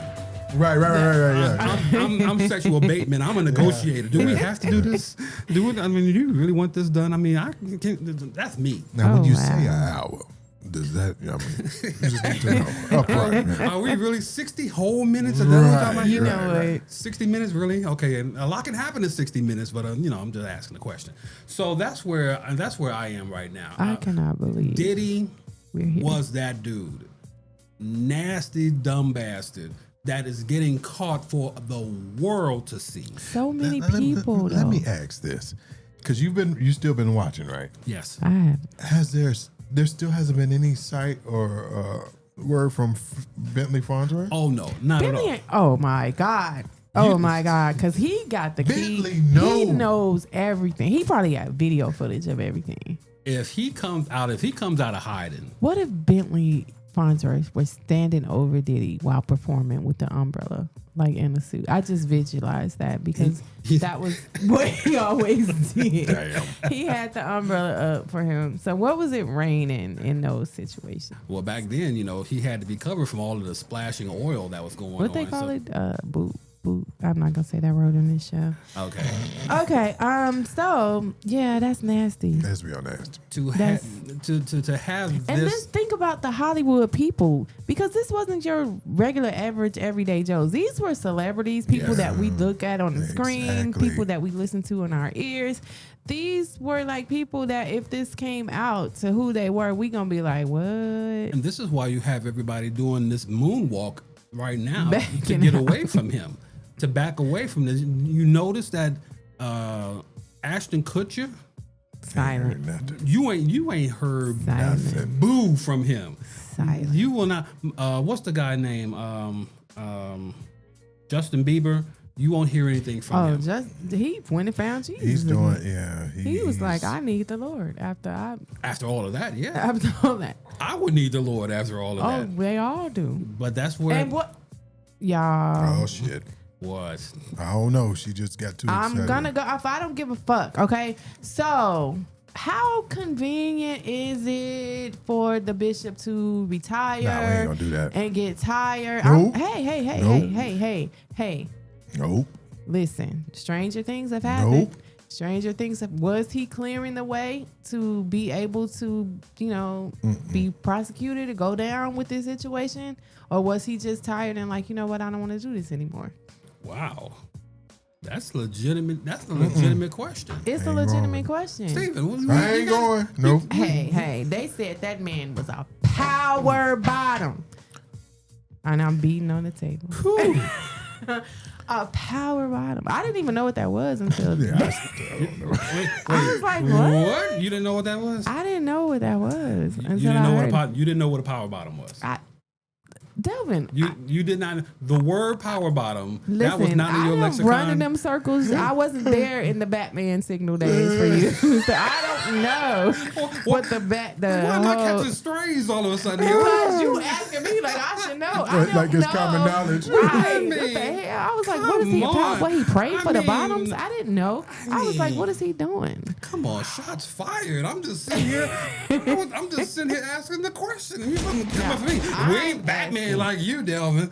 Right. Yeah. I'm sexual Bateman. I'm a negotiator. Do we have to do this? Do it? I mean, do you really want this done? I mean, that's me. Now, when you say an hour, does that? I mean, you just need to know up front. Are we really 60 whole minutes? Of that right, you know what? 60 minutes, really? Okay, and a lot can happen in 60 minutes, but I'm just asking the question. So that's where I am right now. I cannot believe Diddy was that dude, nasty dumb bastard that is getting caught for the world to see. So many people. Let me ask this, because you still been watching, right? Yes. I have. There still hasn't been any sight or word from Bentley Farnsworth? Oh no, not Bentley, at all. Oh my God. Oh my God. Because he got the key. He knows everything. He probably got video footage of everything. If he comes out of hiding. What if Bentley Farnsworth was standing over Diddy while performing with the umbrella, like in a suit? I just visualized that because that was what he always did. Damn. He had the umbrella up for him. So what was it raining in those situations? Well, back then, he had to be covered from all of the splashing oil that was going on. What they call it? Boot. boo. I'm not gonna say that word on this show. Okay. Okay. So yeah, that's nasty. That's real nasty. To That's- have And then this. think about the Hollywood people, because this wasn't your regular, average, everyday Joes. These were celebrities, people that we look at on the screen, Exactly. people that we listen to in our ears. These were like people that if this came out to who they were, we gonna be like, what? And this is why you have everybody doing this moonwalk right now to Backing get out. away from him, to back away from this. You notice that Ashton Kutcher, Silent. Nothing. you ain't heard Silent. boo from him. Silent. You will not. What's the guy name? Justin Bieber. You won't hear anything from Oh, him. just he went and found Jesus. He's doing, yeah. He was like, he's- I need the Lord after After all of that, yeah, after all that. I would need the Lord after all of Oh, that. they all do. But that's where And what, y'all? Oh shit! was. I don't know. She just got too excited. I'm gonna go. If I don't give a fuck, okay. So, how convenient is it for the bishop to retire Nah, we ain't gonna do that. and get tired? Nope. Hey. Nope. Listen, stranger things have happened. Nope. Stranger things have, was he clearing the way to be able to, be prosecuted to go down with this situation? Or was he just tired and like, you know what, I don't want to do this anymore? Wow, that's legitimate. That's a legitimate question. It's a Ain't legitimate wrong. question. Steven, what, I ain't going. Nope. Hey, they said that man was a power bottom. And I'm beating on the table. A power bottom. I didn't even know what that was until Yeah, I don't know. I was like, what? You didn't know what that was? I didn't know what that was until You didn't know I what heard. you didn't know what a power bottom was. Delvin, You did not. The word power bottom, listen, that was not in I your don't lexicon. run in them circles. I wasn't there in the Batman signal days for you, so I don't know what the Why am I whole. catching strays all of a sudden? Because you asking me like I should know. I don't Like it's know. common knowledge. Right. I What the mean, hell? I was like, what is he? come on. What he prayed I for the mean, bottoms? I didn't know. I was like, mean- what is he doing? Come on, shots fired. I'm just sitting here. I'm just sitting here asking the question. You come for me. We ain't Batman like you, Delvin.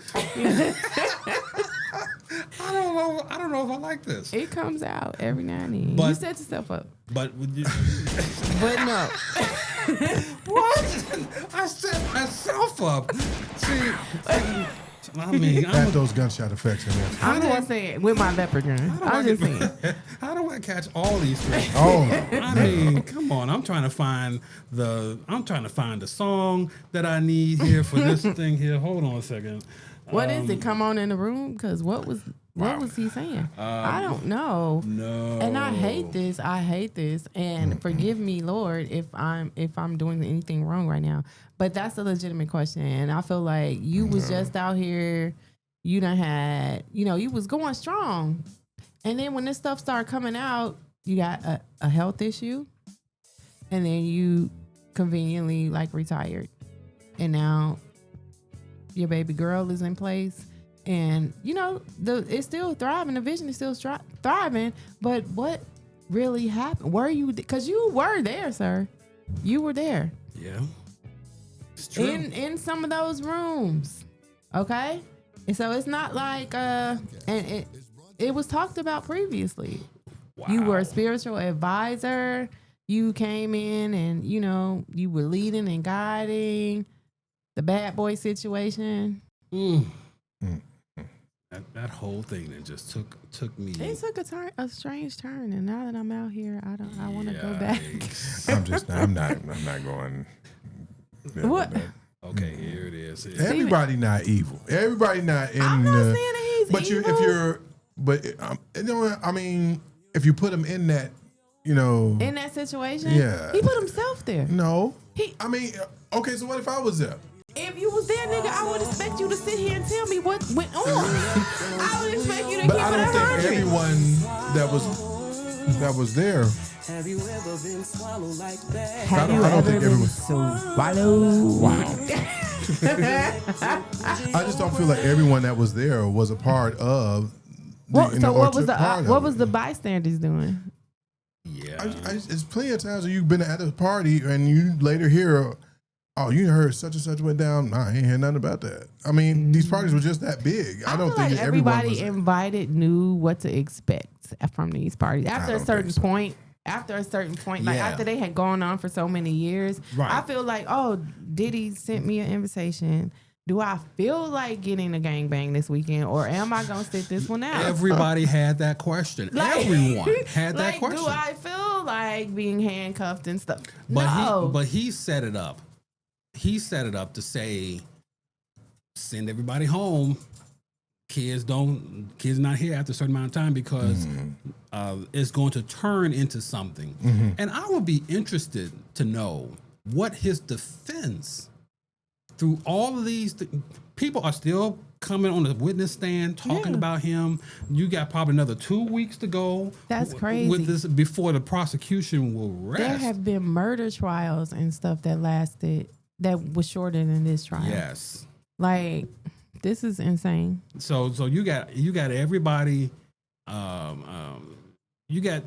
I don't know if I like this. It comes out every now and then. You But- set yourself up. But would you, But no. what? I set myself up. See, I mean, Add those gunshot effects in there. I'm just saying, with my leopard gun. I'm just saying. how do I catch all these things? Oh, I mean, come on! I'm trying to find the song that I need here for this thing here. Hold on a second. What is it? Come on in the room? Because what was he saying? I don't know. No. And I hate this. And forgive me, Lord, if I'm doing anything wrong right now. But that's a legitimate question. And I feel like you was just out here, you done had, you was going strong. And then when this stuff started coming out, you got a health issue. And then you conveniently retired. And now your baby girl is in place. And it's still thriving. The vision is still thriving. But what really happened? Were you? Because you were there, sir. You were there Yeah. It's true. in some of those rooms. Okay, and so it's not like and it was talked about previously. Wow. You were a spiritual advisor. You came in and you were leading and guiding the bad boy situation. That whole thing that just took me. It took a strange turn, and now that I'm out here, I want to go back. I'm not going. there What? with that. Okay, here it is. Everybody not evil. Everybody not in. I'm not saying that he's but evil. I mean, if you put him in that, In that situation, Yeah. he put himself there. no. He- I mean, okay. So what if I was there? If you was there, nigga, I would expect you to sit here and tell me what went on. I would expect you to But keep I it don't think 100. everyone that was there. Have you ever been swallowed like that? Have I you don't ever think been everyone- swallowed? I just don't feel like everyone that was there was a part of. So what was part what of was it. the bystanders doing? Yeah. It's plenty of times where you've been at a party and you later hear oh, you heard such and such went down. Nah, I ain't hear nothing about that. I mean, these parties were just that big. I don't feel think like everyone everybody was. invited knew what to expect from these parties. After a don't certain think so. point, like Yeah. after they had gone on for so many years, Right. I feel like, oh, Diddy sent me an invitation. Do I feel like getting a gangbang this weekend, or am I gonna sit this one out? Everybody had that question. Like- Everyone had that like, question. do I feel like being handcuffed and stuff? But no. he set it up. He set it up to say, send everybody home. Kids not here after a certain amount of time because it's going to turn into something. And I would be interested to know what his defense through all of these people are still coming on the witness stand talking Yeah. about him. You got probably another 2 weeks to go. That's crazy. With this before the prosecution will rest. There have been murder trials and stuff that was shorter than this trial. Yes. Like, this is insane. So you got everybody. You got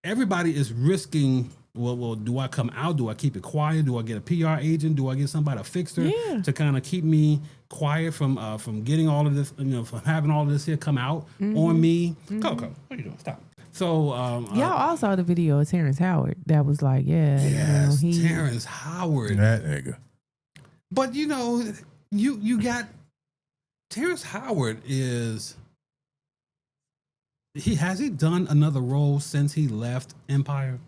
everybody is risking. Well, do I come out? Do I keep it quiet? Do I get a PR agent? Do I get somebody, a fixer, Yeah. to kind of keep me quiet from getting all of this? From having all of this here come out on me. Coco, what are you doing? Stop. So Y'all all saw the video of Terrence Howard that was like, yes, you know, Terrence Howard. That nigga. But you got Terrence Howard is has he done another role since he left Empire?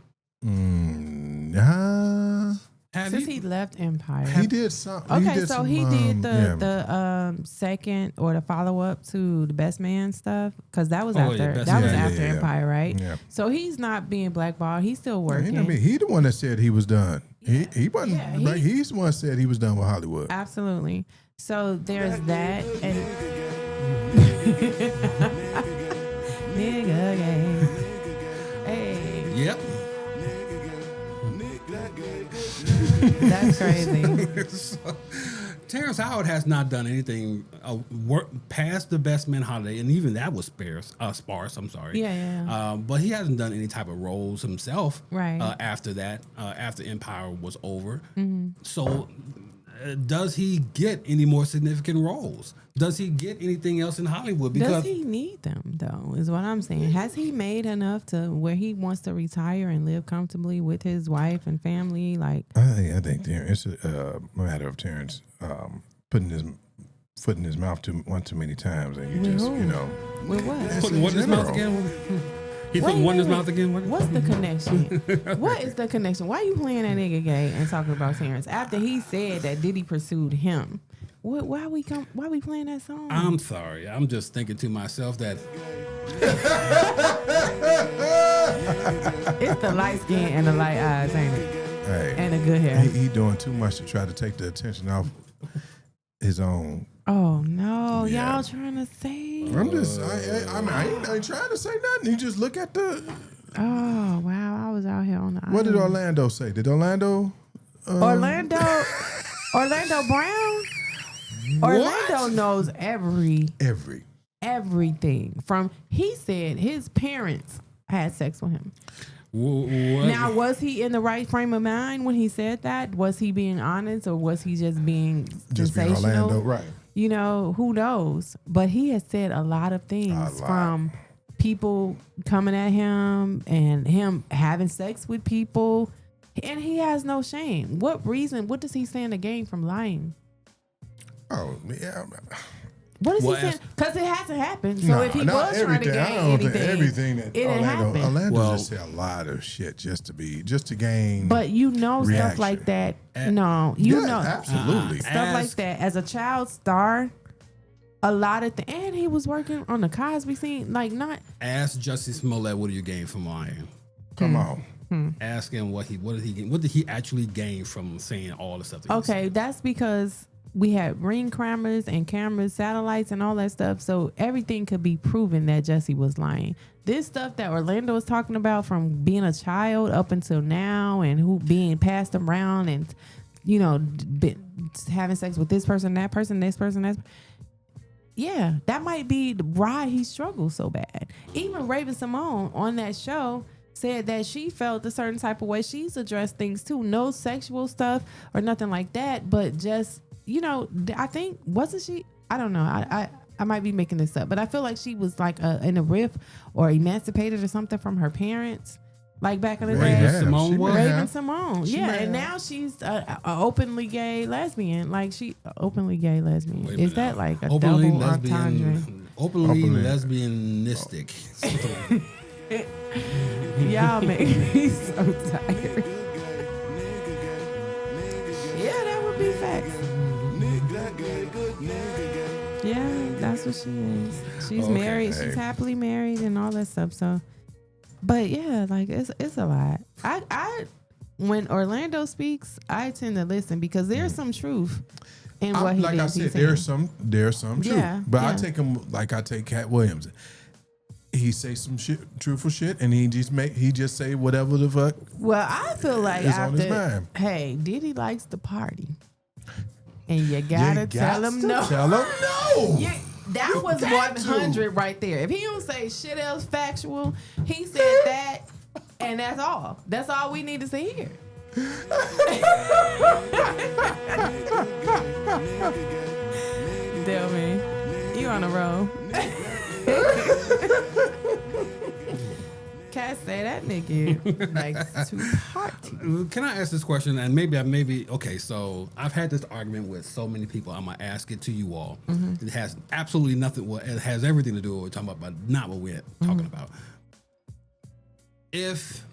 Nah. Have since you? he left Empire. He did some. Okay, did so some, he did yeah. the second or the follow up to the Best Man stuff, because that was Oh, yeah, after Best that Man. was Yeah, after yeah. Empire, right? Yeah. So he's not being blackballed. He's still He, working. he the one that said he was done. He wasn't. Yeah, like, he's the one that said he was done with Hollywood. Absolutely. So there's that, and nigga gang. Hey, Yep. that's crazy. So, Terrence Howard has not done anything work past the Best Man holiday, and even that was sparse. I'm sorry. Yeah. But he hasn't done any type of roles himself. Right. After that, after Empire was over. Mm-hmm. So, does he get any more significant roles? Does he get anything else in Hollywood? Does he need them though? Is what I'm saying. Has he made enough to where he wants to retire and live comfortably with his wife and family? Like, I think Terrence, it's a matter of Terrence putting his foot in his mouth one too many times, and you With just, who? you know, with what? It's putting in one in his mouth general. again? He Wait, putting one in his wait, mouth again? What? What's the connection? What is the connection? Why you playing that nigga gay and talking about Terrence after he said that Diddy pursued him? Why we playing that song? I'm sorry. I'm just thinking to myself that It's the light skin and the light eyes, ain't it? hey, And the good hair. he doing too much to try to take the attention off his own. Oh no, Yeah. y'all trying to say? I'm just, I ain't trying to say nothing. You just look at the. Oh wow, I was out here on the What did island. Orlando say? Did Orlando? Orlando Brown? Orlando knows everything. He said his parents had sex with him. what? Now, was he in the right frame of mind when he said that? Was he being honest, or was he just being Just being sensational? Orlando, right? You know, who knows? But he has said a lot of things, A lot. from people coming at him and him having sex with people, and he has no shame. What does he stand to gain from lying? Oh yeah. What is Well, he saying? Because it hasn't happened. So No, if he not was trying to everything. I gain don't think anything, everything that it didn't happen. Orlando Well- just say a lot of shit just to gain. But you know, stuff Reaction. like that. No, you yeah, know, absolutely. stuff like that. As a child star, a lot of and he was working on the Cosby scene. Like, not Ask Justice Smollett, what do you gain from lying? Come on. Ask him what did he actually gain from saying all the stuff that he okay. That's because we had ring cameras and cameras, satellites, and all that stuff. So everything could be proven that Jesse was lying. This stuff that Orlando was talking about, from being a child up until now, and who being passed around, and having sex with this person, that person, this person, that. Yeah, that might be why he struggles so bad. Even Raven Simone on that show said that she felt a certain type of way. She's addressed things too. No sexual stuff or nothing like that, but just, I think, wasn't she? I don't know. I might be making this up, but I feel like she was like in a rift or emancipated or something from her parents. Like back in the day, Simone was. Raven Simone, and now she's a openly gay lesbian. Like openly gay lesbian. Is that like a openly double entendre? Openly lesbianistic. Y'all make me so tired. Yeah, that would be facts. Yeah, that's what she is. She's married. She's happily married and all that stuff. So. But yeah, like it's a lot. I when Orlando speaks, I tend to listen because there's some truth in what he like I said, there's some truth. Yeah, but I take him like I take Cat Williams. He say some truthful shit, and he just say whatever the fuck. Well, I feel like on his mind. Hey, Diddy likes to party, and you gotta tell him no. Tell him no. Yeah. That was 100 right there. If he don't say shit else factual, he said that, and that's all. That's all we need to see here. Delman, you on a roll. Cat say that nigga likes to party. Can I ask this question? And maybe okay. So I've had this argument with so many people. I'm gonna ask it to you all. It has absolutely nothing. Well, it has everything to do with what we're talking about, but not what we're talking about. If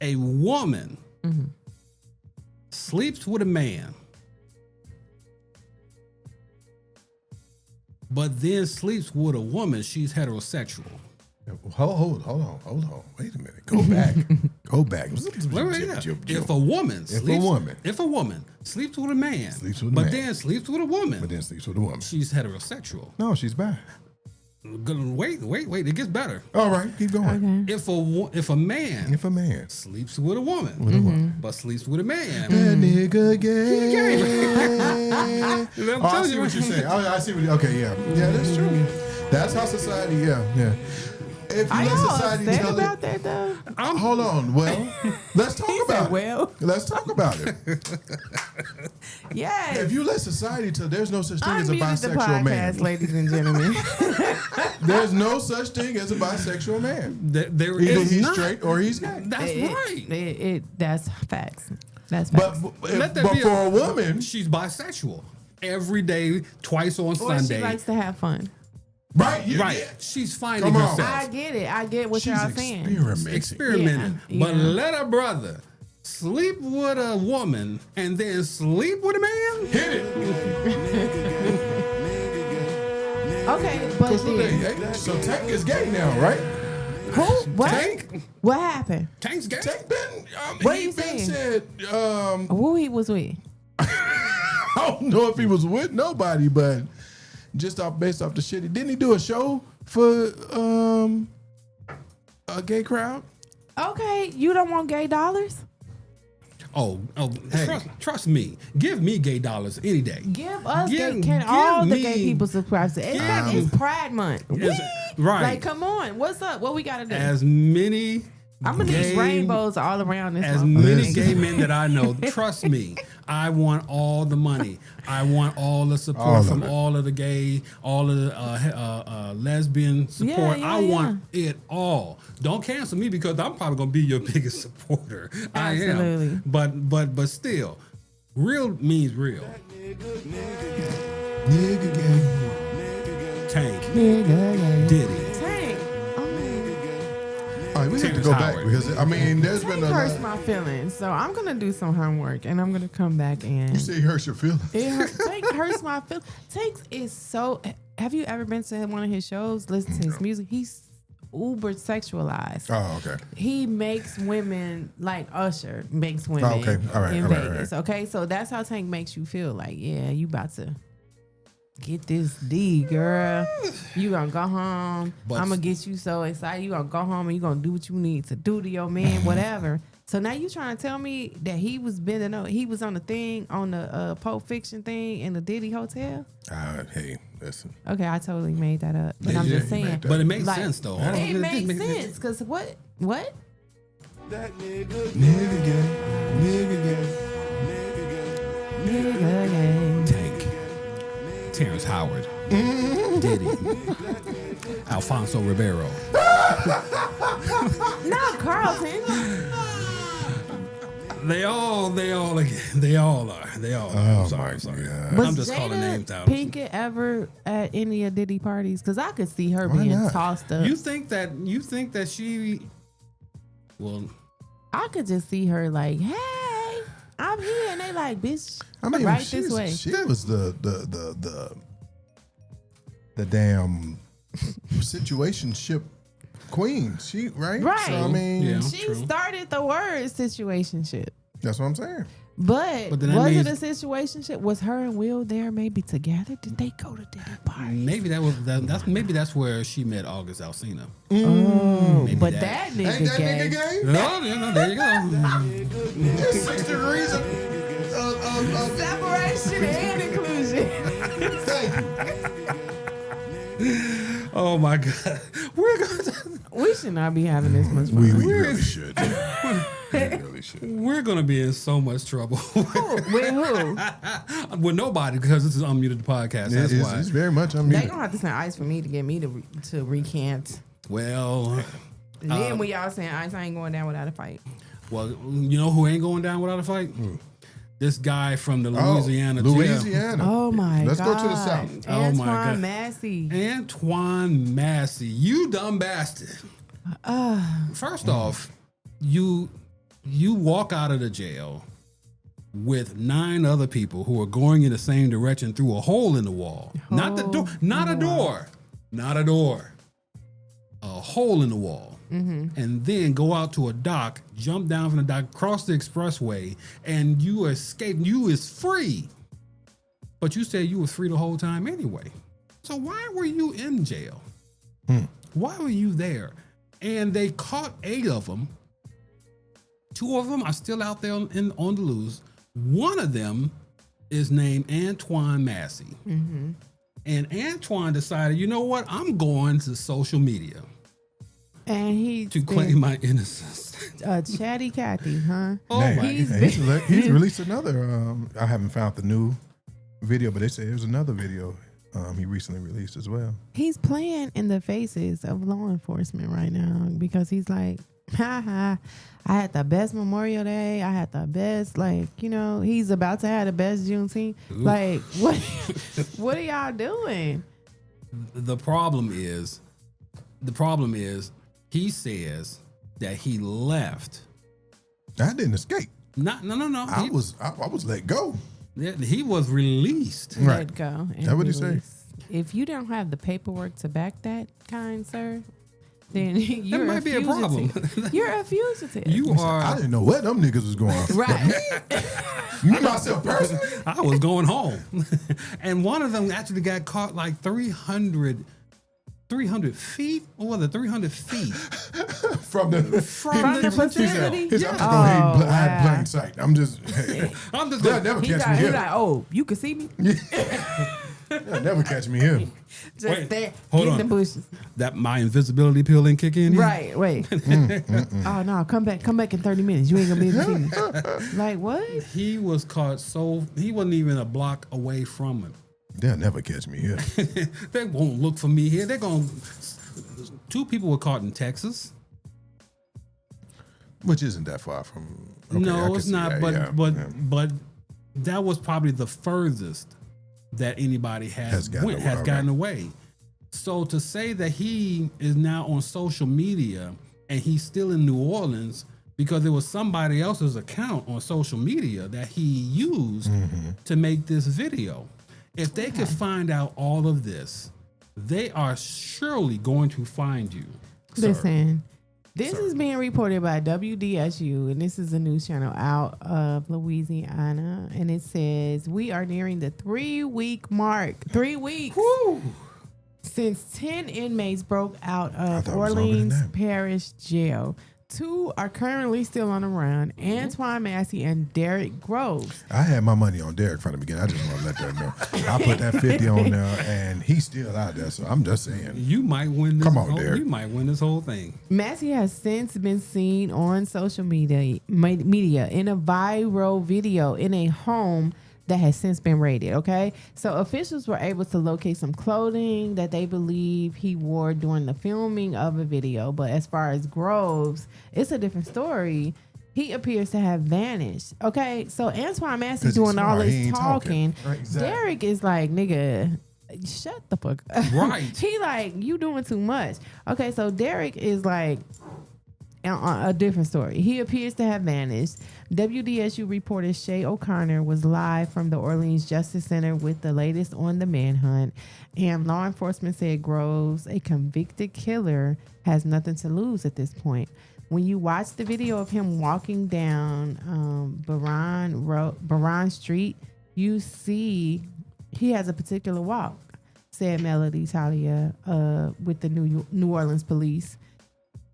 a woman sleeps with a man, but then sleeps with a woman, she's heterosexual. Hold on. Wait a minute. Go back. If a woman sleeps with a man, then sleeps with a woman, she's heterosexual. No, she's bi. Wait, it gets better. All right, keep going. Okay. If a man sleeps with a woman, but sleeps with a man, that nigga gay. I see what you're saying. I see what. Okay, yeah, that's true. That's how society. Yeah. If you let society tell about that though. Hold on. Well, let's talk about it. Let's talk about it. Yes. If you let society tell, there's no such thing as a Unmuted bisexual man, ladies and gentlemen. There's no such thing as a bisexual man. There Either is he's not. straight or he's gay. That's right. That's facts. That's facts. But for a woman, she's bisexual. Every day, twice on or Sunday. she likes to have fun. right? Right. She's finding Come on. herself. I get it. I get what y'all saying. Experimenting. Yeah. But let a brother sleep with a woman and then sleep with a man? Hit it. Okay, but then, So Tank is gay now, right? who? What? Tank? What happened? Tank's gay? Tank been. What he you been saying? said. Who he was with? I don't know if he was with nobody, but just based off the shit, didn't he do a show for a gay crowd? Okay, you don't want gay dollars? Oh, Hey. trust me. Give me gay dollars any day. Give us Give- gay. Can give all the me- gay people subscribe to it? It's Pride Month. Is- right. Like, come on. What's up? What we got to do? As many I'm going to need rainbows all around this as motherfucker. many gay men that I know, trust me, I want all the money. I want all the support All of from it. all of the gay, all of the lesbian support. Yeah, I want it all. Don't cancel me because I'm probably gonna be your biggest supporter. Absolutely. I am. But still, real means real. Nigga gay. Tank, Nigga, Diddy. Tank. All right, we have to Terrence go back Howard. because there's been Tank a hurts lot. my feelings. So I'm going to do some homework and I'm going to come back and... You say he hurts your feelings. Tank hurts my feelings. Tank is so... Have you ever been to one of his shows? Listen to his music. He's uber sexualized. Oh, okay. He makes women like Usher makes women Okay. All right. in All right. All Vegas. right. Okay, so that's how Tank makes you feel. Like, yeah, you about to get this D, girl. You gonna go home. But- I'm gonna get you so excited. You gonna go home and you gonna do what you need to do to your man, whatever. So now you trying to tell me that he was bending over, he was on the thing, on the Pulp Fiction thing in the Diddy Hotel? Hey, listen. Okay, I totally made that up. But Yeah, I'm yeah, just you made saying. that But it makes Like, sense though. It makes sense because what? That nigga Nigga gang, nigga gang. Nigga gang. Tank. Terrence Howard. Diddy. Alfonso Ribeiro. Not Carlton. They all are. Oh I'm sorry. God. Was I'm just calling names Jada out. Pinkett ever at any of Diddy parties? Because I could see her Why being not? tossed up. You think that she? Well, I could just see her like, hey, I'm here, and they like, bitch, I mean, right she's- this way. She was the damn situationship queen. She right. Right. So I mean, Yeah. She True. started the word situationship. that's what I'm saying. But then that was means- it a situationship? Was her and Will there maybe together? Did they go to Diddy parties? maybe that's where she met August Alsina. Oh, Maybe but that. that nigga Ain't that gay. nigga gay? No, there you go. There's 6 degrees of Separation and inclusion. thank you. Oh my God, we're gonna. We should not be having this much fun. We really should. We really should. We're gonna be in so much trouble With who? with nobody because this is unmuted podcast. That's why. It's very much They unmuted. gonna have to send Ice for me to get me to recant. Well, And then we all saying Ice, I ain't going down without a fight. you know who ain't going down without a fight? This guy from the Louisiana jail. Louisiana. Oh my Let's God. go to the South. Oh, my Antoine God. Massey. Antoine Massey, you dumb bastard. First off, you walk out of the jail with 9 other people who are going in the same direction through a hole in the wall. Not the door. Not a door. Not a door. A hole in the wall. And then go out to a dock, jump down from the dock, cross the expressway, and you escape. You is free. But you said you was free the whole time anyway. So why were you in jail? Why were you there? And they caught 8 of them. 2 of them are still out there on the loose. One of them is named Antoine Massey. And Antoine decided, you know what? I'm going to social media And he to claim my innocence. Chatty Cathy, huh? Oh Hey, my he's released another. I haven't found the new video, but they say there's another video he recently released as well. He's playing in the faces of law enforcement right now because he's like, haha, I had the best Memorial Day. I had the best, he's about to have the best Juneteenth. Like, what are y'all doing? The problem is, he says that he left. I didn't escape. No. I was let go. He was released. Right. Let go. And That what he say? release. If you don't have the paperwork to back that, kind sir, then you're might be a problem. You're a fugitive. You I are. didn't know where them niggas was going. right. Me myself personally. I was going home, and one of them actually got caught like 300 feet. What was it? 300 feet From the From the facility? His Yeah. I'm just gonna hide wow. plain sight. I'm just I'm just they'll like, never He catch me like, here. oh, you can see me? They'll never catch me here. Just Wait, there, hold get in on. the bushes. that my invisibility pill didn't kick in. Here? Right, wait. Oh, no, come back in 30 minutes. You ain't going to be able to see me. Like, what? He was caught he wasn't even a block away from him. They'll never catch me here. They won't look for me here. They're going. 2 people were caught in Texas. Which isn't that far from. Okay, I No, can it's see not. that, But yeah. but that was probably the furthest that anybody has gotten gotten away. away. So to say that he is now on social media and he's still in New Orleans because there was somebody else's account on social media that he used to make this video. If they could find out all of this, they are surely going to find you. sir. Listen, this is being reported by WDSU, and this is a news channel out of Louisiana. And it says, we are nearing the 3-week mark. 3 weeks. Since 10 inmates broke out of thought it was longer than Orleans that. Parish Jail. Two are currently still on the run: Antoine Massey and Derek Groves. I had my money on Derek from the beginning. I just want to let that know. I put that 50 on there, and he's still out there. So I'm just saying. You might win this. Come on, Derek. You might win this whole thing. Massey has since been seen on social media in a viral video in a home that has since been raided. Okay, so officials were able to locate some clothing that they believe he wore during the filming of a video. But as far as Groves, it's a different story. He appears to have vanished. Okay, so Antoine Massey doing all this talking. Right, exactly. Derek is like, nigga, shut the fuck up. Right. He like, you doing too much. Okay, so Derek is like a different story. He appears to have vanished. WDSU reporter Shay O'Connor was live from the Orleans Justice Center with the latest on the manhunt. And law enforcement said Groves, a convicted killer, has nothing to lose at this point. When you watch the video of him walking down Baron Street, you see he has a particular walk, said Melody Talia with the New Orleans police.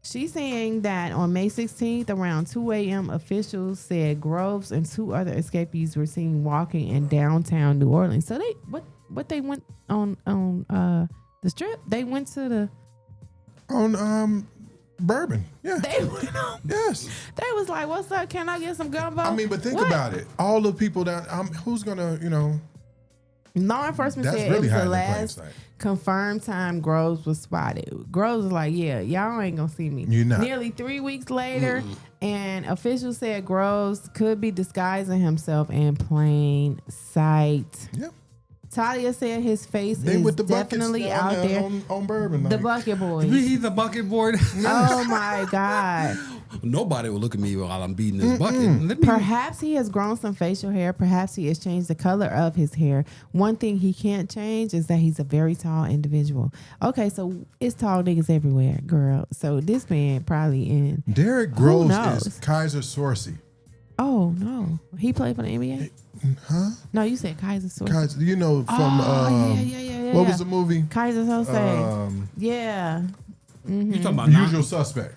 She's saying that on May 16th, around 2 a.m., officials said Groves and two other escapees were seen walking in downtown New Orleans. So they they went on the strip? They went to the Bourbon. Yeah. They went on. Yes. They was like, "What's up? Can I get some gumbo?" I mean, but think What? about it. All the people that who's gonna, Law enforcement that's said really it was the hiding in plain last sight. confirmed time Groves was spotted. Groves was like, "Yeah, y'all ain't gonna see me." You're not. Nearly 3 weeks later, and officials said Groves could be disguising himself in plain sight. Yep. Talia said his face They is with the buckets definitely down out there. on Bourbon. The like, bucket boys. He's the bucket boy. Oh my God. Nobody will look at me while I'm beating this bucket. Let me. Perhaps he has grown some facial hair. Perhaps he has changed the color of his hair. One thing he can't change is that he's a very tall individual. Okay, so it's tall niggas everywhere, girl. So this man probably in. Derek Groves knows? is Kaiser Sorsey. Oh no, he played for the NBA. Huh? No, you said Kaiser Source. Kaiser, from yeah. what was the movie? Kaiser Source. Yeah. You talking about Usual Suspect.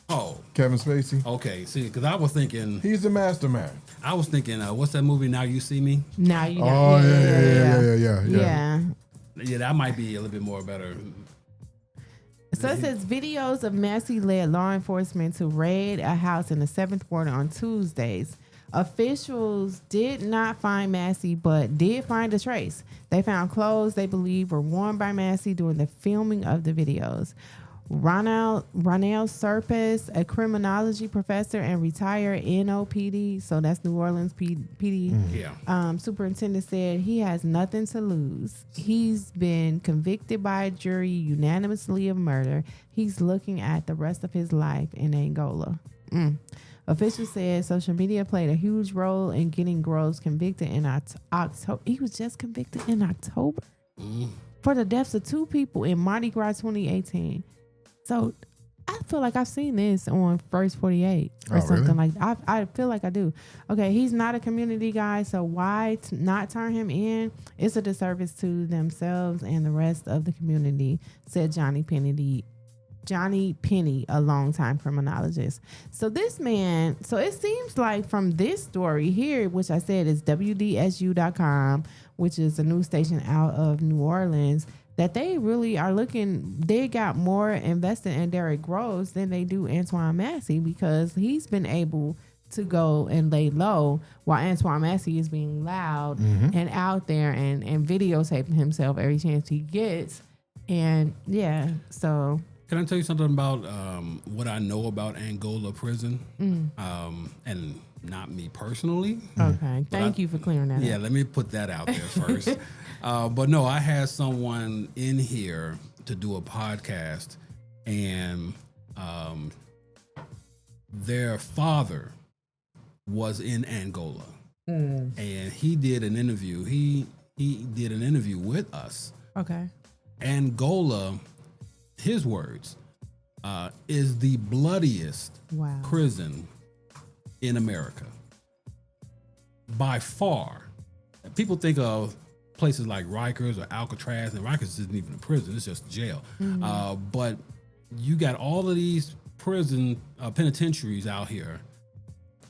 Oh, Kevin Spacey. okay. See, because I was thinking, He's the mastermind. what's that movie? Now You See Me. Now you know. Oh yeah. Yeah. Yeah, that might be a little bit more better. So it says videos of Massey led law enforcement to raid a house in the 7th Ward on Tuesdays. Officials did not find Massey, but did find a trace. They found clothes they believe were worn by Massey during the filming of the videos. Ronald Serpis, a criminology professor and retired NOPD, so that's New Orleans PD, Yeah. superintendent, said he has nothing to lose. He's been convicted by a jury unanimously of murder. He's looking at the rest of his life in Angola. Officials said social media played a huge role in getting Groves convicted in October. He was just convicted in October for the deaths of 2 people in Mardi Gras 2018. So I feel like I've seen this on First 48 or something like that. I feel like I do. Okay, he's not a community guy, so why not turn him in? It's a disservice to themselves and the rest of the community, said Johnny Penny, a longtime criminologist. So this man, so it seems like from this story here, which I said is WDSU.com, which is a news station out of New Orleans, that they really are they got more invested in Derek Groves than they do Antoine Massey, because he's been able to go and lay low while Antoine Massey is being loud and out there and videotaping himself every chance he gets. And yeah, so... Can I tell you something about what I know about Angola prison? And not me personally. Okay, thank you for clearing that up. Yeah, let me put that out there first. But no, I had someone in here to do a podcast, and their father was in Angola, and he did an interview. He did an interview with us. Okay. Angola, his words, is the bloodiest prison in America. By far. People think of places like Rikers or Alcatraz, and Rikers isn't even a prison, it's just jail. But you got all of these penitentiaries out here,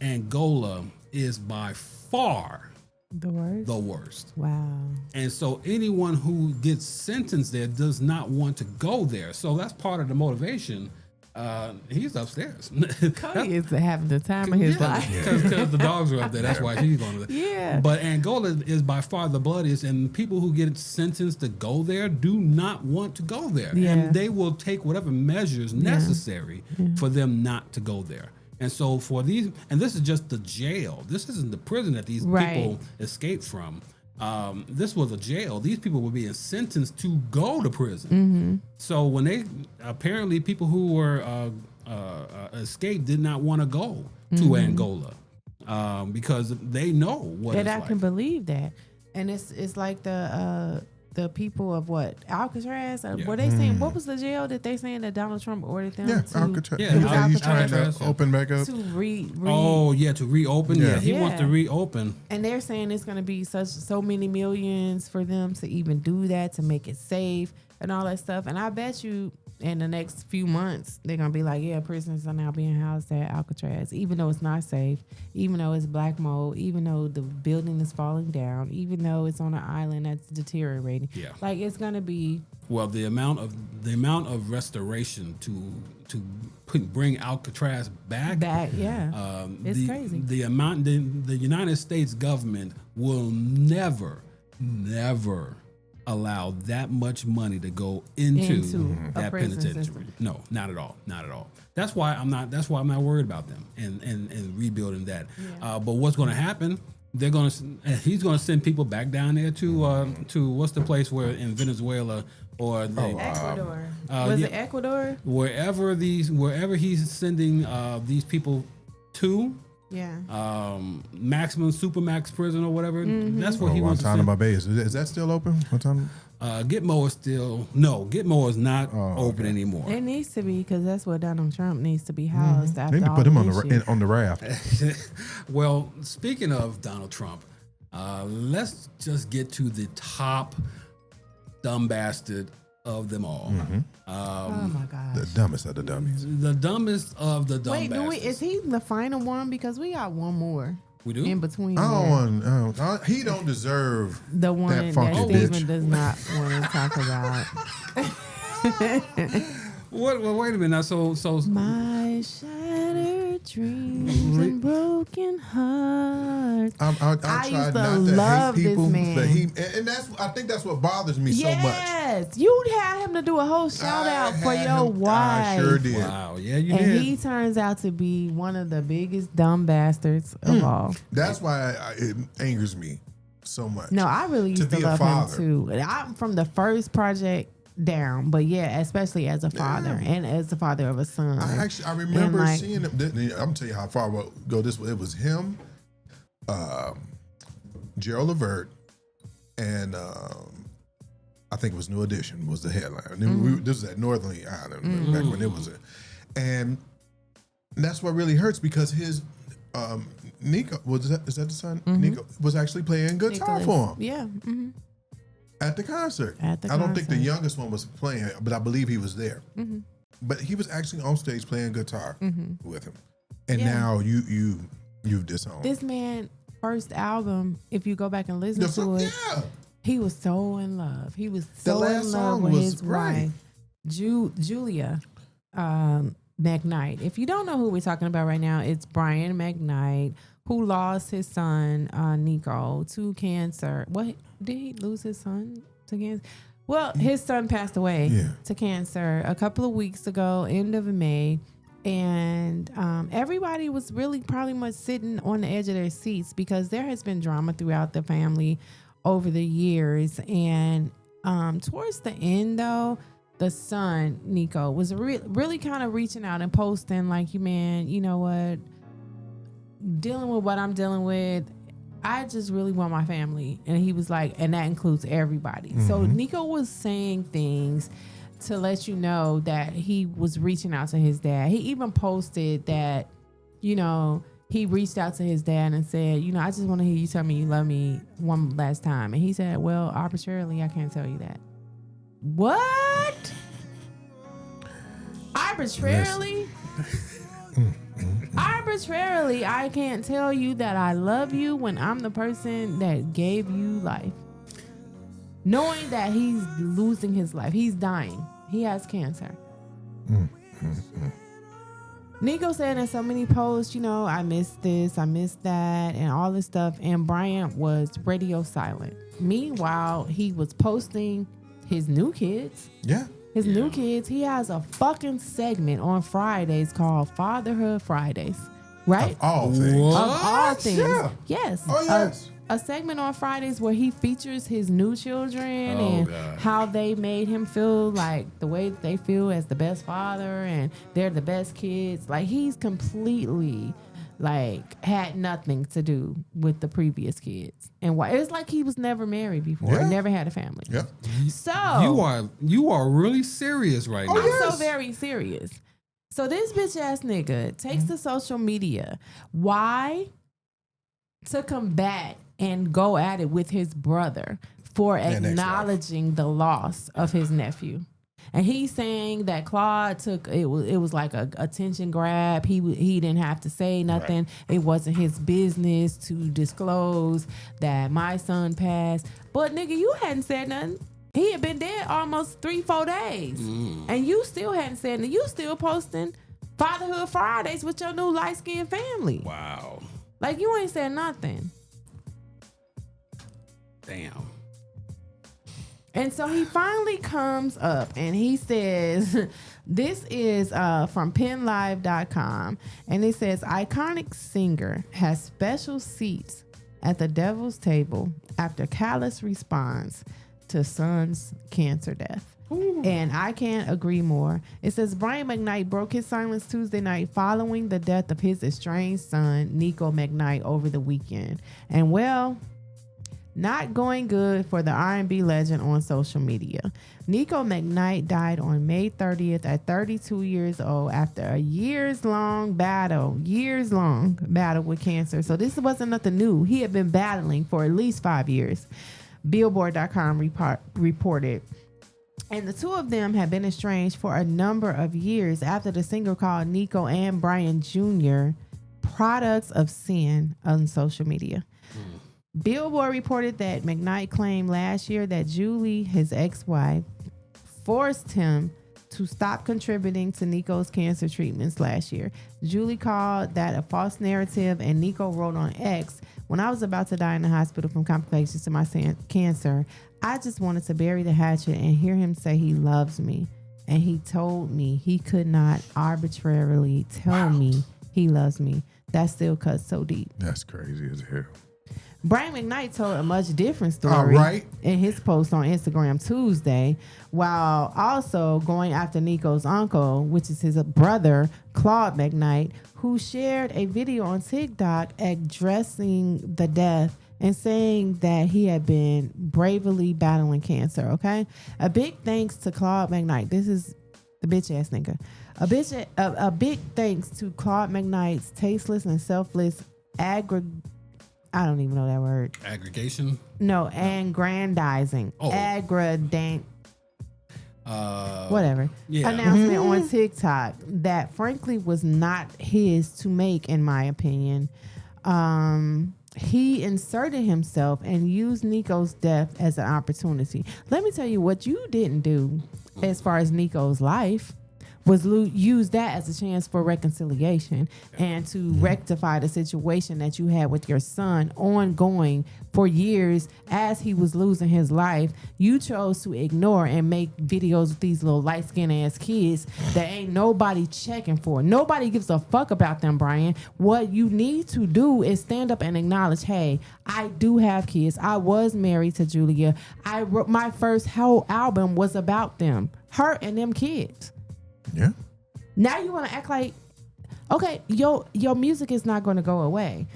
Angola is by far The worst. the worst. Wow. And so anyone who gets sentenced there does not want to go there. So that's part of the motivation. He's upstairs. Cody is having the time of his life. Because the dogs are up there. That's why she's going to there. Yeah. But Angola is by far the bloodiest, and people who get sentenced to go there do not want to go there. Yeah. And they will take whatever measures necessary for them not to go there. And so for these, and this is just the jail. This isn't the prison that these people escaped from. This was a jail. These people were being sentenced to go to prison. So when they apparently people who were escaped did not want to go to Angola because they know what And it's I like. can believe that. And it's like the people of what Alcatraz. Were they saying what was the jail that they saying that Donald Trump ordered them Yeah, to? Alcatraz. Yeah, He's trying Alcatraz. to open back up. To re to reopen. Yeah, he wants to Yeah. reopen. And they're saying it's going to be so many millions for them to even do that, to make it safe and all that stuff. And I bet you in the next few months, they're going to be like, yeah, prisoners are now being housed at Alcatraz, even though it's not safe, even though it's black mold, even though the building is falling down, even though it's on an island that's deteriorating. Yeah. Like it's going to be. Well, the amount of restoration to bring Alcatraz back. It's crazy. The United States government will never allow that much money to go into a that prison penitentiary. system. No, not at all. Not at all. That's why I'm not worried about them and rebuilding that. But what's going to happen? He's going to send people back down there to what's the place where in Venezuela or Ecuador. Was it Ecuador? wherever he's sending these people to. Yeah. Maximum Supermax prison or whatever. That's where he wants to Guantanamo send. Bay. Is that still open? Gitmo is still Gitmo is not open anymore. It needs to be because that's where Donald Trump needs to be housed. They After need to all put him on this shit. on the raft. Well, speaking of Donald Trump, let's just get to the top dumb bastard of them all. Oh my gosh. The dumbest of the dummies. The dumbest of the dumb Wait, bastards. is he the final one? Because we got one more We do? in between. I don't there. want. He don't deserve The one that funky Steven bitch. does not want to talk about. What? Well, wait a minute. Now, so My shattered dreams and broken heart. I I try used to not to love hate this people, man. but I think that's what bothers me so much. Yes, you had him to do a whole shout out for your wife. I sure did. wow, yeah, you And did. he turns out to be one of the biggest dumb bastards of all. That's why it angers me so much. No, I really used to be a love him father. too. And I'm from the first project down, but yeah, especially as a father and as the father of a son. I remember like- seeing him. I'm gonna tell you how far we'll go. This way, it was him, Gerald Levert, and I think it was New Edition was the headline. And then this was at Northern Island back when it was and that's what really hurts because his Nico is that the son? Nico was actually playing guitar Nicholas. for him. Yeah. At the concert. At the I don't think the concert. youngest one was playing, but I believe he was there. But he was actually on stage playing guitar with him. And Yeah. now you've disowned. This man first album, if you go back and listen to it, he was so in love. He was so last in love song with was his great. wife, Julia McKnight. If you don't know who we're talking about right now, it's Brian McKnight, who lost his son Nico to cancer. What did he lose his son to cancer? Well, his son passed away to cancer a couple of weeks ago, end of May. And everybody was really probably much sitting on the edge of their seats because there has been drama throughout the family over the years. And towards the end, though, the son, Nico, was really kind of reaching out and posting like, man, you know what? Dealing with what I'm dealing with, I just really want my family. And he was like, and that includes everybody. So Nico was saying things to let you know that he was reaching out to his dad. He even posted that, he reached out to his dad and said, I just want to hear you tell me you love me one last time. And he said, well, arbitrarily, I can't tell you that. What? I arbitrarily. Arbitrarily, I can't tell you that I love you when I'm the person that gave you life. Knowing that he's losing his life. He's dying. He has cancer. Nico said in so many posts, I missed this, I missed that, and all this stuff. And Bryant was radio silent. Meanwhile, he was posting his new kids. Yeah. His new kids. He has a fucking segment on Fridays called Fatherhood Fridays. Right? Of all things. What? Of all things. Yeah. Yes. Oh, yes. A segment on Fridays where he features his new children and God. how they made him feel like the way that they feel as the best father and they're the best kids. Like he's completely had nothing to do with the previous kids. And why it's like he was never married before, Yeah. never had a family. Yep. So You are really serious right now. I'm so very serious. So this bitch ass nigga takes to social media. Why? To combat and go at it with his brother for And acknowledging the loss of his nephew. And he's saying that Claude took it was like a attention grab. He didn't have to say nothing. Right. It wasn't his business to disclose that my son passed. But nigga, you hadn't said nothing. He had been dead almost 3-4 days. And you still hadn't said nothing. You still posting Fatherhood Fridays with your new light-skinned family. Wow. Like you ain't said nothing. Damn. And so he finally comes up and he says, this is from penlive.com. And it says, iconic singer has special seats at the devil's table after callous response to son's cancer death. Ooh. And I can't agree more. It says Brian McKnight broke his silence Tuesday night following the death of his estranged son, Nico McKnight, over the weekend. And well, not going good for the R&B legend on social media. Nico McKnight died on May 30th at 32 years old after a years-long battle with cancer. So this wasn't nothing new. He had been battling for at least 5 years. Billboard.com reported. And the two of them had been estranged for a number of years after the singer called Nico and Brian Jr. products of sin on social media. Billboard reported that McKnight claimed last year that Julie, his ex-wife, forced him to stop contributing to Nico's cancer treatments last year. Julie called that a false narrative, and Nico wrote on X, when I was about to die in the hospital from complications to my cancer, I just wanted to bury the hatchet and hear him say he loves me. And he told me he could not arbitrarily tell me he loves me. That still cuts so deep. That's crazy as hell. Brian McKnight told a much different story in his post on Instagram Tuesday, while also going after Nico's uncle, which is his brother, Claude McKnight, who shared a video on TikTok addressing the death and saying that he had been bravely battling cancer, okay? A big thanks to Claude McKnight. This is the bitch-ass nigga. A big thanks to Claude McKnight's tasteless and selfless I don't even know that word. Aggregation? No, aggrandizing. Oh. Whatever. Yeah. Announcement on TikTok that frankly was not his to make, in my opinion. He inserted himself and used Nico's death as an opportunity. Let me tell you what you didn't do as far as Nico's life was use that as a chance for reconciliation and to rectify the situation that you had with your son ongoing for years as he was losing his life. You chose to ignore and make videos with these little light-skinned ass kids that ain't nobody checking for. Nobody gives a fuck about them, Brian. What you need to do is stand up and acknowledge, hey, I do have kids. I was married to Julia. I wrote my first whole album was about them, her and them kids. Yeah. Now you want to act like, okay, your music is not going to go away,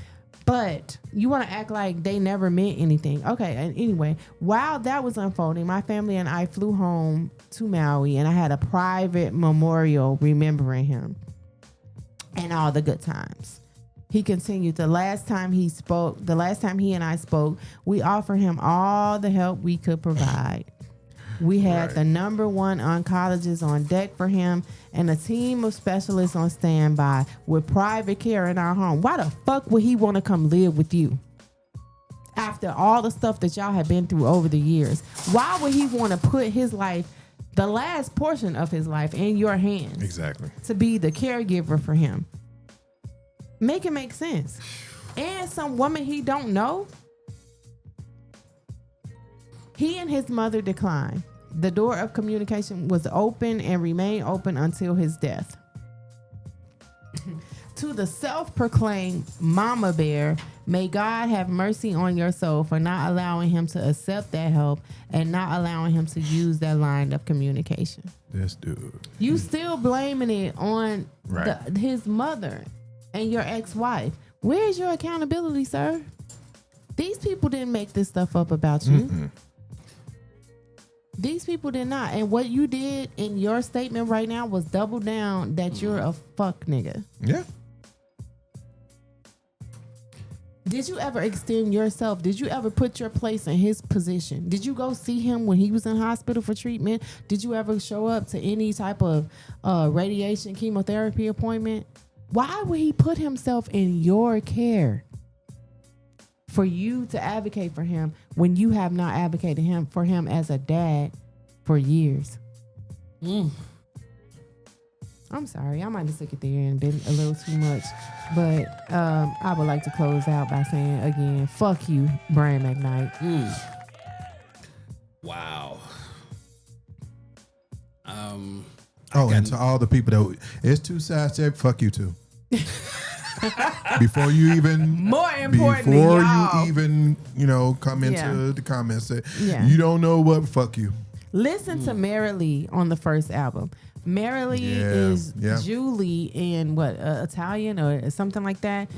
but you want to act like they never meant anything. Okay, and anyway, while that was unfolding, my family and I flew home to Maui, and I had a private memorial remembering him and all the good times. He continued, the last time he and I spoke, we offered him all the help we could provide. We had Right. the number one oncologist on deck for him and a team of specialists on standby with private care in our home. Why the fuck would he want to come live with you? After all the stuff that y'all have been through over the years, why would he want to put his life, the last portion of his life, in your hands? Exactly. To be the caregiver for him. Make it make sense. And some woman he don't know. He and his mother declined. The door of communication was open and remained open until his death. To the self-proclaimed mama bear, may God have mercy on your soul for not allowing him to accept that help and not allowing him to use that line of communication. This dude. You still blaming it on Right. his mother and your ex-wife. Where's your accountability, sir? These people didn't make this stuff up about you. Mm-mm. These people did not. And what you did in your statement right now was double down that you're a fuck nigga. Yeah. Did you ever extend yourself? Did you ever put your place in his position? Did you go see him when he was in hospital for treatment? Did you ever show up to any type of radiation chemotherapy appointment? Why would he put himself in your care for you to advocate for him when you have not advocated for him as a dad for years? I'm sorry, I might have took it there and been a little too much, but I would like to close out by saying again, fuck you, Brian McKnight. Wow. Oh, and to all the people that it's two sides to every, fuck you too. Before you even More importantly, before y'all. you even, come into Yeah. the comments, say Yeah. you don't know what, fuck you. Listen to Mary Lee on the first album. Mary Lee Yeah, is yeah. Julie in Italian or something like that.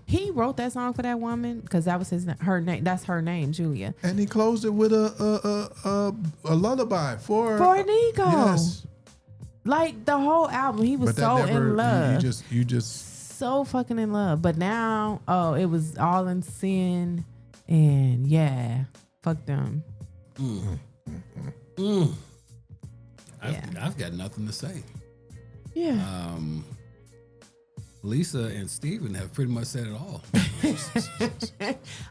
He wrote that song for that woman because that was her name. That's her name, Julia. And he closed it with a lullaby for Nico. Yes. Like the whole album, he was But that so never in love. you just So fucking in love. But now, it was all in sin. And yeah, fuck them. I've got nothing to say. Yeah. Lisa and Steven have pretty much said it all.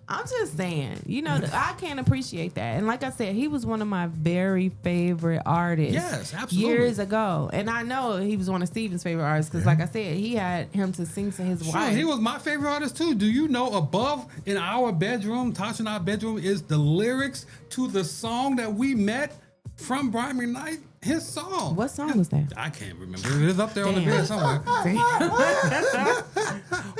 I'm just saying, I can't appreciate that. And like I said, he was one of my very favorite artists. Yes, absolutely. Years ago. And I know he was one of Steven's favorite artists because, like I said, he had him to sing to his Sure, wife. he was my favorite artist too. Do you know above in our bedroom, Tasha and our bedroom, is the lyrics to the song that we met from Brian McKnight? His song. What song was that? I can't remember. It is up there on the Damn. bed somewhere.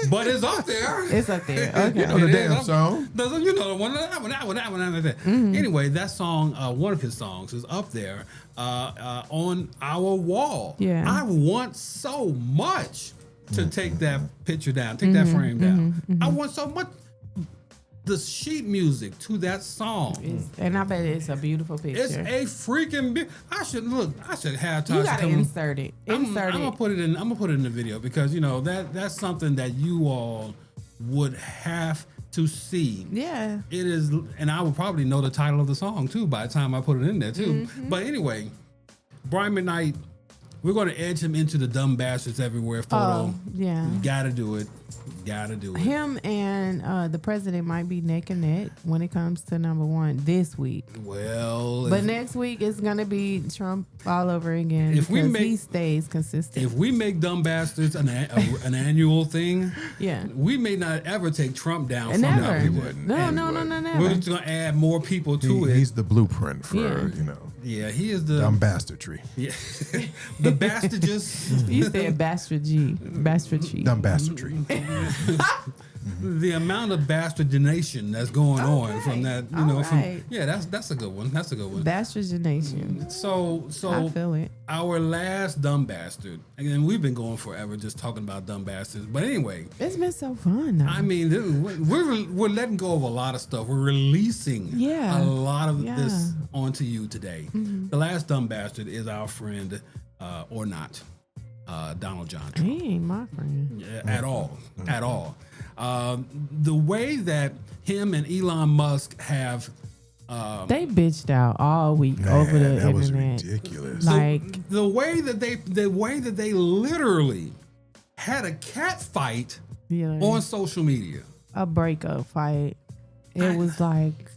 But it's up there. It's up there. Okay. know the It damn is up- song. You know the one, that one. Anyway, that song, one of his songs, is up there on our wall. Yeah. I want so much to take that picture down, take that frame down. I want so much. The sheet music to that song. And I bet it's a beautiful picture. It's a freaking. I should have Tasha You gotta come. insert it. I'm Insert gonna it. put it in. I'm gonna put it in the video because that's something that you all would have to see. Yeah. It is, and I will probably know the title of the song too by the time I put it in there too. But anyway, Brian McKnight, we're gonna edge him into the dumb bastards everywhere photo. Oh, yeah. Gotta do it. Gotta do it. Him and the president might be neck and neck when it comes to number one this week. Well, But next week it's gonna be Trump all over again If we because make- he stays consistent. if we make dumb bastards an annual thing, Yeah. we may not ever take Trump down And from never. that. wouldn't. No, And no, We're never. just gonna add more people to it. He's the blueprint for Yeah. Yeah, he is the dumb bastardry. yeah, the bastards. You said Bastard G. Bastard G. Dumb bastardry. The amount of bastardination that's going on from that, Alright. that's a good one. That's a good one. Bastardination. So I feel it. our last dumb bastard, and we've been going forever just talking about dumb bastards. But anyway, It's been so fun though. I mean, we're letting go of a lot of stuff. We're releasing Yeah. a lot of Yeah. this onto you today. The last dumb bastard is our friend, or not, Donald John Trump. He ain't my friend. At all. At all. The way that him and Elon Musk have They bitched out all week over the that was internet. ridiculous. Like the way that they literally had a cat fight yeah, on social media. a breakup fight. It was like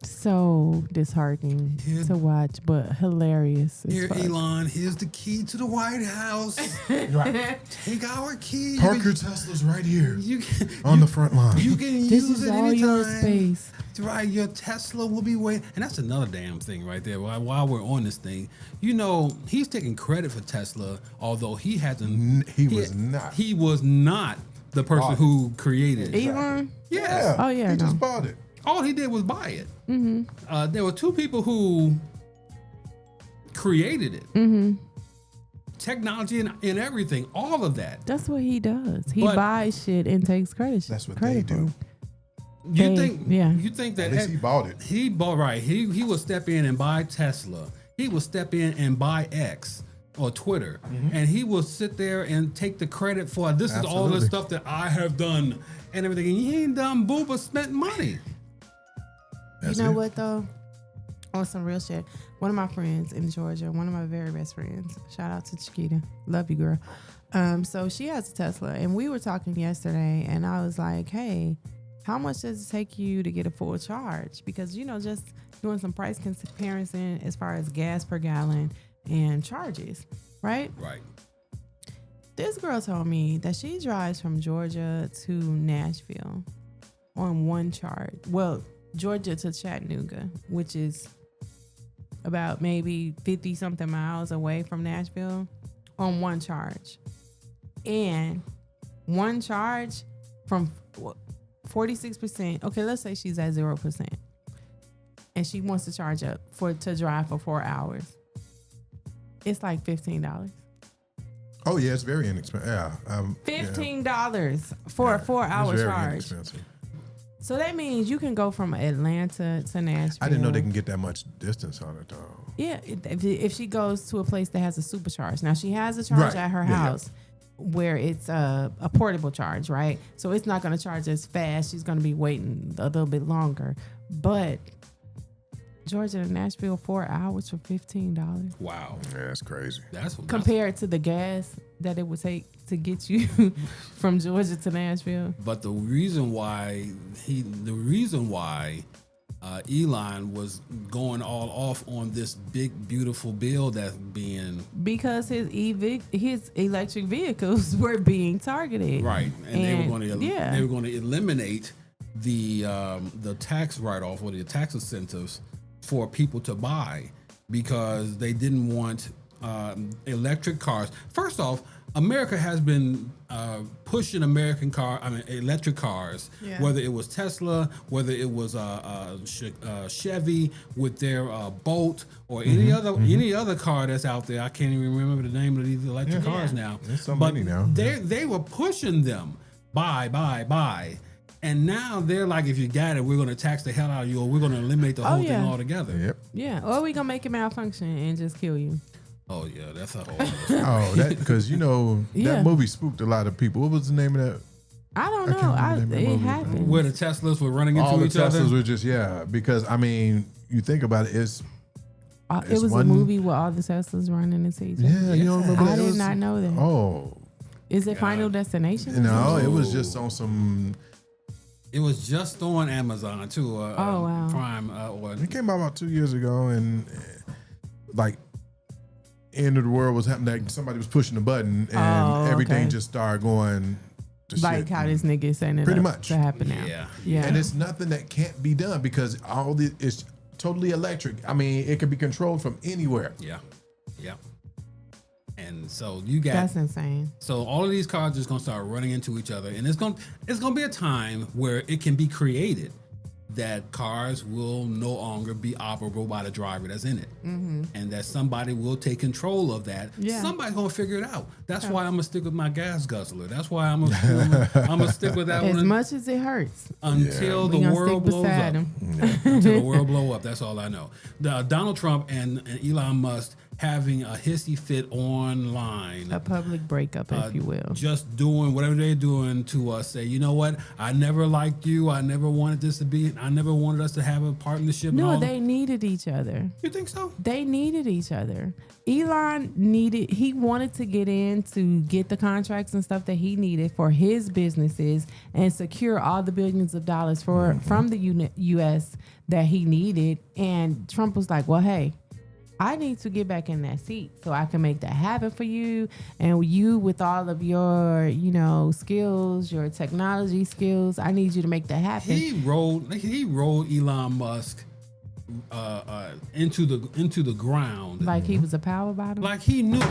so disheartening to watch, but hilarious. as Here, fuck. Elon, here's the key to the White House. Right. Take our key. Park your Teslas right here You can, on the front line. you can This use is it all anytime. your space. Right, your Tesla will be waiting. And that's another damn thing right there. While we're on this thing, you know, he's taking credit for Tesla, although he hasn't. He was not. He was not the person Bought it. who created it. Elon? Yes. Oh, yeah, He no. just bought it. All he did was buy it. There were two people who created it. Technology and everything, all of that. That's what he does. He But- buys shit and takes credit. That's what credit they for do. it. You They- think? yeah. You think that At least he bought it. He bought right. He will step in and buy Tesla. He will step in and buy X or Twitter, and he will sit there and take the credit for this is all the Absolutely. stuff that I have done and everything. And he ain't done boo but spent money. That's You know it. what though? On some real shit. One of my friends in Georgia, one of my very best friends. Shout out to Chiquita. Love you, girl. So she has a Tesla, and we were talking yesterday, and I was like, "Hey, how much does it take you to get a full charge?" Because just doing some price comparison as far as gas per gallon and charges, right? Right. This girl told me that she drives from Georgia to Nashville on one charge. Well, Georgia to Chattanooga, which is about maybe 50 something miles away from Nashville, on one charge. And one charge from 46%. Okay, let's say she's at 0%. And she wants to charge up to drive for 4 hours. It's like $15. Oh yeah, it's very inexpensive. Yeah, $15 for a 4 hour it's very charge. inexpensive. So that means you can go from Atlanta to Nashville. I didn't know they can get that much distance on it though. Yeah, if she goes to a place that has a supercharge. Now she has a charge Right. at her Yeah, yeah. house where it's a portable charge, right? So it's not going to charge as fast. She's going to be waiting a little bit longer. But Georgia to Nashville, 4 hours for $15. Wow. Yeah, that's crazy. That's Compared to the gas that it would take to get you from Georgia to Nashville. But the reason why Elon was going all off on this big beautiful bill that's being Because his electric vehicles were being targeted. right, and they were yeah. going to eliminate the tax write off or the tax incentives for people to buy because they didn't want electric cars. First off, America has been pushing electric cars, Yeah. whether it was Tesla, whether it was Chevy with their Bolt or any other car that's out there. I can't even remember the name of these electric cars now. There's so but many now. They were pushing them buy. And now they're like, if you got it, we're going to tax the hell out of you, or we're going to eliminate the whole thing yeah. altogether. Yep. Yeah. Or we going to make it malfunction and just kill you. Oh yeah, that's a whole. Oh, that because Yeah. that movie spooked a lot of people. What was the name of that? I don't I can't know. remember the name of the It movie. happened. Where the Teslas were running into All the each other. Teslas were just because I mean you think about it, it's It it's was one- a movie with all the Teslas running into each other. yeah, you don't remember that? I It did was- not know that. Oh Is it Final Destination? no, it was just on some. It was just on Amazon too. Oh, wow. Prime It came out about 2 years ago, and like end of the world was happening. Like, somebody was pushing the button, and everything okay. just started going to Like shit. how this nigga is saying it Pretty up much. to happen now. Yeah. Yeah. And it's nothing that can't be done because all the it's totally electric. I mean, it can be controlled from anywhere. Yeah. And so you got That's insane. so all of these cars are just gonna start running into each other, and it's gonna be a time where it can be created that cars will no longer be operable by the driver that's in it, and that somebody will take control of that. Yeah. Somebody's gonna figure it out. That's why I'm gonna stick with my gas guzzler. That's why I'm gonna stick with that As one much as it hurts. until We the gonna world stick blows beside up. him. Until the world blow up. That's all I know. Donald Trump and Elon Musk having a hissy fit online. A public breakup, if you will. Just doing whatever they're doing to say, you know what? I never liked you. I never wanted this to be. I never wanted us to have a partnership. No, they needed each other. You think so? They needed each other. Elon he wanted to get in to get the contracts and stuff that he needed for his businesses and secure all the billions of dollars from the U.S. that he needed. And Trump was like, well, hey, I need to get back in that seat so I can make that happen for you. And you, with all of your, skills, your technology skills, I need you to make that happen. He rolled Elon Musk into the ground Like he was a power bottom. like he knew.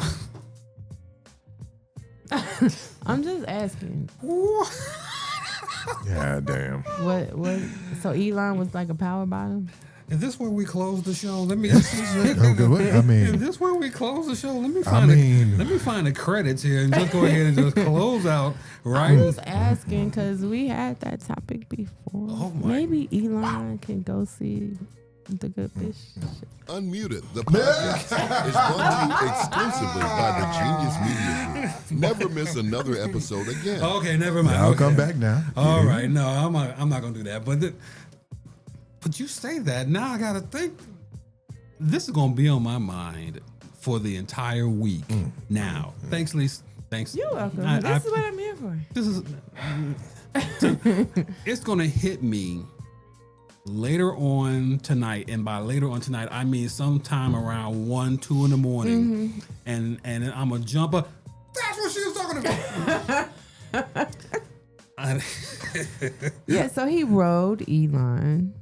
I'm just asking. Yeah, damn. What? So Elon was like a power bottom. Is this where we close the show? Let me. Okay, what? I mean, Is this where we close the show? Let me I find mean- let me find the credits here and just go ahead and just close out I right. was asking because we had that topic before. Oh my- Maybe Elon can go see the good fish. Unmuted, the podcast is brought to you exclusively by the Genius Media Group. Never miss another episode again. Okay, never mind. I'll Okay. come back now. All Yeah. right, no, I'm not gonna do that. But you say that now, I gotta think. This is gonna be on my mind for the entire week. Now, thanks, Lisa. Thanks. You're welcome. I- This is what I'm here for. This is. It's gonna hit me later on tonight, and by later on tonight, I mean sometime around 1, 2 in the morning, and I'm gonna jump up. That's what she was talking about. Yeah, so he rode Elon.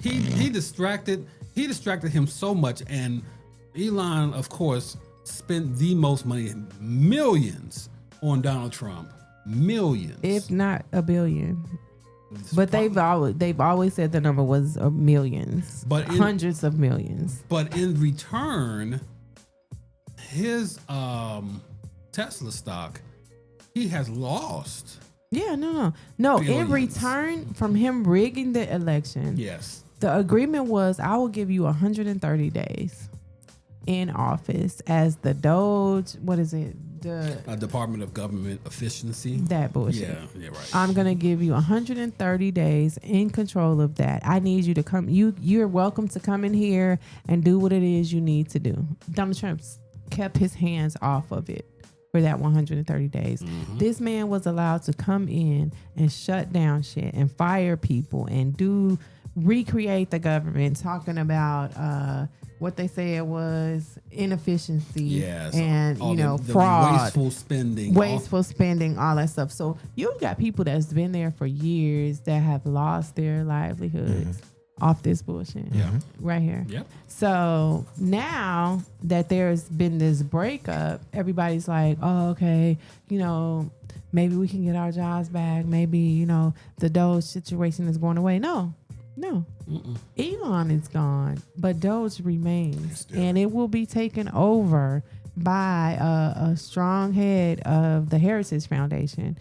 He distracted him so much, and Elon, of course, spent the most money, millions, on Donald Trump, millions, If not a billion. But they've always said the number was millions, But in- hundreds of millions. But in return, his Tesla stock, he has lost. Yeah, no. In Billions. return from him rigging the election, Yes. the agreement was I will give you 130 days in office as the Doge. What is it? The Department of Government Efficiency. that bullshit. Yeah, right. I'm gonna give you 130 days in control of that. I need you to come. You're welcome to come in here and do what it is you need to do. Donald Trump kept his hands off of it for that 130 days. This man was allowed to come in and shut down shit and fire people and recreate the government, talking about what they say it was inefficiency Yes. and all the fraud, wasteful spending. all that stuff. So you've got people that's been there for years that have lost their livelihoods off this bullshit. Yeah. Right here. Yep. So now that there's been this breakup, everybody's like, oh, okay, maybe we can get our jobs back. Maybe, the Doge situation is going away. No. Elon is gone, but Doge remains, and it will be taken over by a strong head of the Heritage Foundation.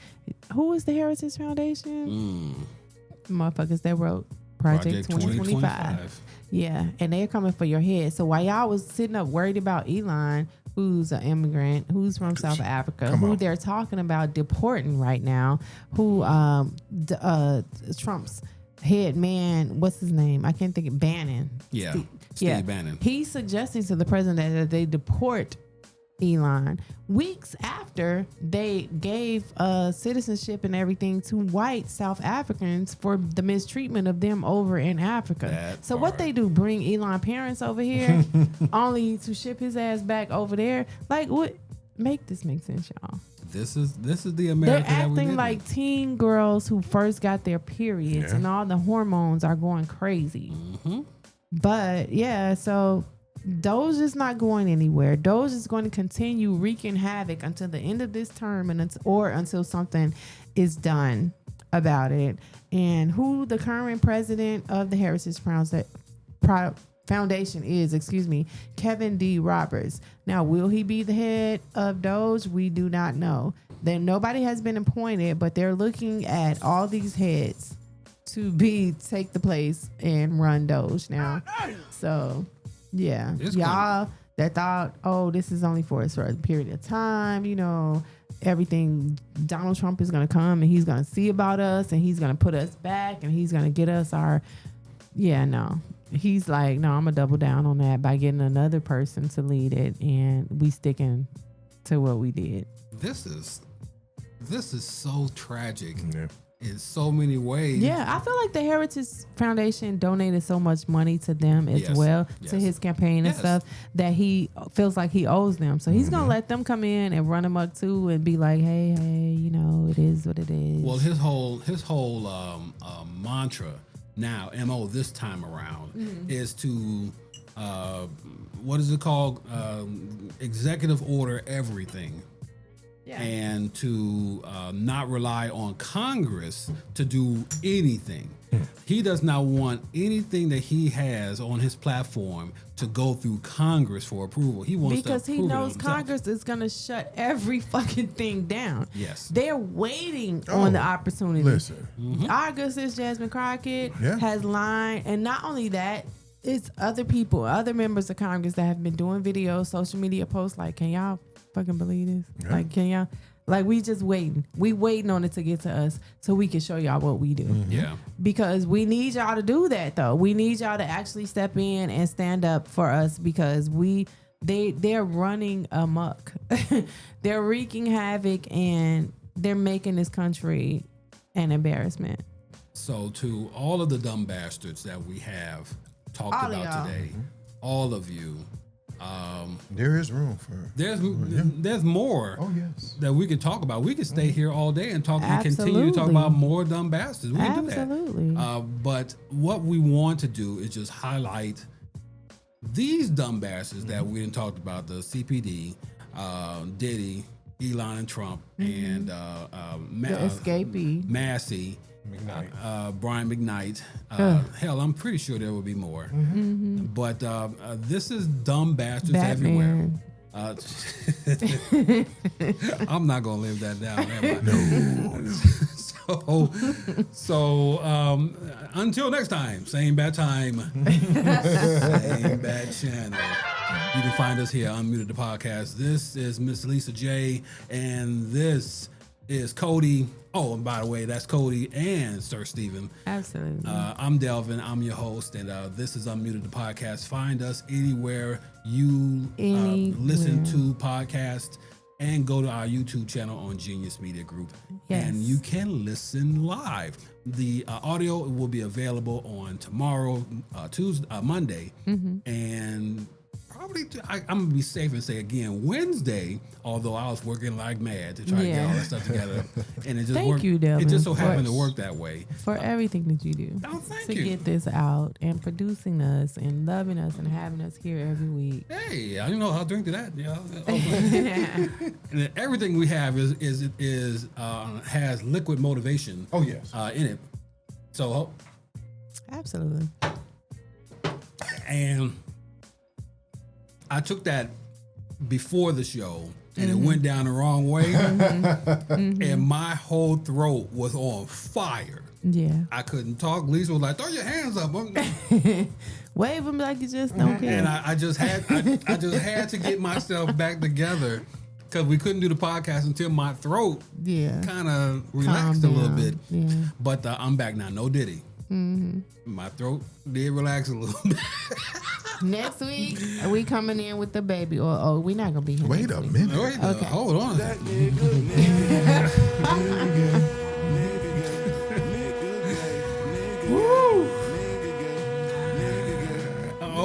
Who is the Heritage Foundation? Motherfuckers that wrote Project 2025. Yeah, and they're coming for your head. So while y'all was sitting up worried about Elon, who's an immigrant, who's from South Africa, who they're talking about deporting right now, who Trump's head man, what's his name? I can't think of Bannon. Yeah. Steve Bannon. He's suggesting to the president that they deport Elon weeks after they gave citizenship and everything to white South Africans for the mistreatment of them over in Africa. So what they do, bring Elon parents over here only to ship his ass back over there? Like, what? Make this make sense, y'all. This is the America They're that we acting live like teen girls who first got their periods and all the hormones are going crazy. But yeah, so Doge is not going anywhere. Doge is going to continue wreaking havoc until the end of this term or until something is done about it. And who the current president of the Heritage Foundation is, Kevin D. Roberts. Now, will he be the head of Doge? We do not know. Then nobody has been appointed, but they're looking at all these heads to take the place and run Doge now. So, yeah, that thought, oh, this is only for a certain period of time, you know, everything, Donald Trump is going to come and he's going to see about us and he's going to put us back and he's going to get us our, no. He's like, no, I'm going to double down on that by getting another person to lead it, and we sticking to what we did. This is so tragic. Yeah. In so many ways. Yeah, I feel like the Heritage Foundation donated so much money to them as well, to his campaign and stuff, that he feels like he owes them. So he's going to let them come in and run him up too and be like, hey, you know, it is what it is. Well, his whole mantra now, MO this time around, is to, what is it called? Executive order everything. And to not rely on Congress to do anything. He does not want anything that he has on his platform to go through Congress for approval. He wants because to he approve knows it himself. Congress is going to shut every fucking thing down. Yes. They're waiting on the opportunity. Listen. Our good sis Jasmine Crockett Yeah. has lied, and not only that, it's other people, other members of Congress that have been doing videos, social media posts like, can y'all fucking believe this? Yeah. Like, can y'all? Like, we just waiting. We waiting on it to get to us so we can show y'all what we do. Yeah. Because we need y'all to do that, though. We need y'all to actually step in and stand up for us, because they're running amok. They're wreaking havoc, and they're making this country an embarrassment. So to all of the dumb bastards that we have talked All of about y'all. today, all of you, There is room for. there's more Oh yes. that we could talk about. We could stay here all day and talk and continue to talk Absolutely. about more dumb bastards. We can do that. Absolutely. But what we want to do is just highlight these dumb bastards that we didn't talk about: the CPD, Diddy, Elon and Trump, and the escapee. Massey, McKnight. Brian McKnight. Hell, I'm pretty sure there will be more. But this is dumb bastards everywhere. Batman. I'm not gonna live that down. Am I? So until next time, same bad time, same bad channel. You can find us here, Unmuted the Podcast. This is Miss Lisa J, and this is Cody. Oh, and by the way, that's Cody and Sir Steven. Absolutely. I'm Delvin. I'm your host, and this is Unmuted the Podcast. Find us anywhere you listen to podcasts, and go to our YouTube channel on Genius Media Group. Yes. And you can listen live. The audio will be available on tomorrow, Monday, and probably I'm gonna be safe and say again Wednesday. Although I was working like mad to try to get all that stuff together, and it just Thank worked. you, Delvin, It just so happened to work that way. for everything that you do Oh, thank to you. get this out, and producing us and loving us and having us here every week. Hey, I didn't know how to drink to that. Yeah. And then everything we have has liquid motivation. Oh yes. In it. So, Absolutely. and I took that before the show, and it went down the wrong way, and my whole throat was on fire. Yeah. I couldn't talk. Lisa was like, "Throw your hands up," Wave them like you just don't care. and I just had to get myself back together, because we couldn't do the podcast until my throat yeah. kind of relaxed a little down. bit. Yeah. But I'm back now. No Diddy. My throat did relax a little bit. Next week, we coming in with the baby. Or we not gonna be here. Wait next a week. minute. Wait, Okay. hold on.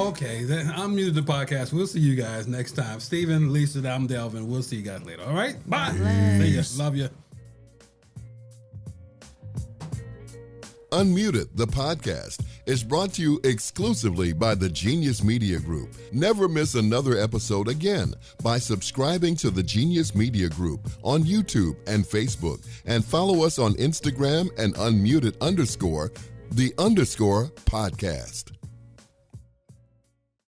Okay, then I'm Muted the Podcast. We'll see you guys next time. Steven, Lisa, I'm Delvin. We'll see you guys later. All right? Bye. See ya. Love you. Unmuted, the podcast, is brought to you exclusively by the Genius Media Group. Never miss another episode again by subscribing to the Genius Media Group on YouTube and Facebook, and follow us on Instagram and the _podcast.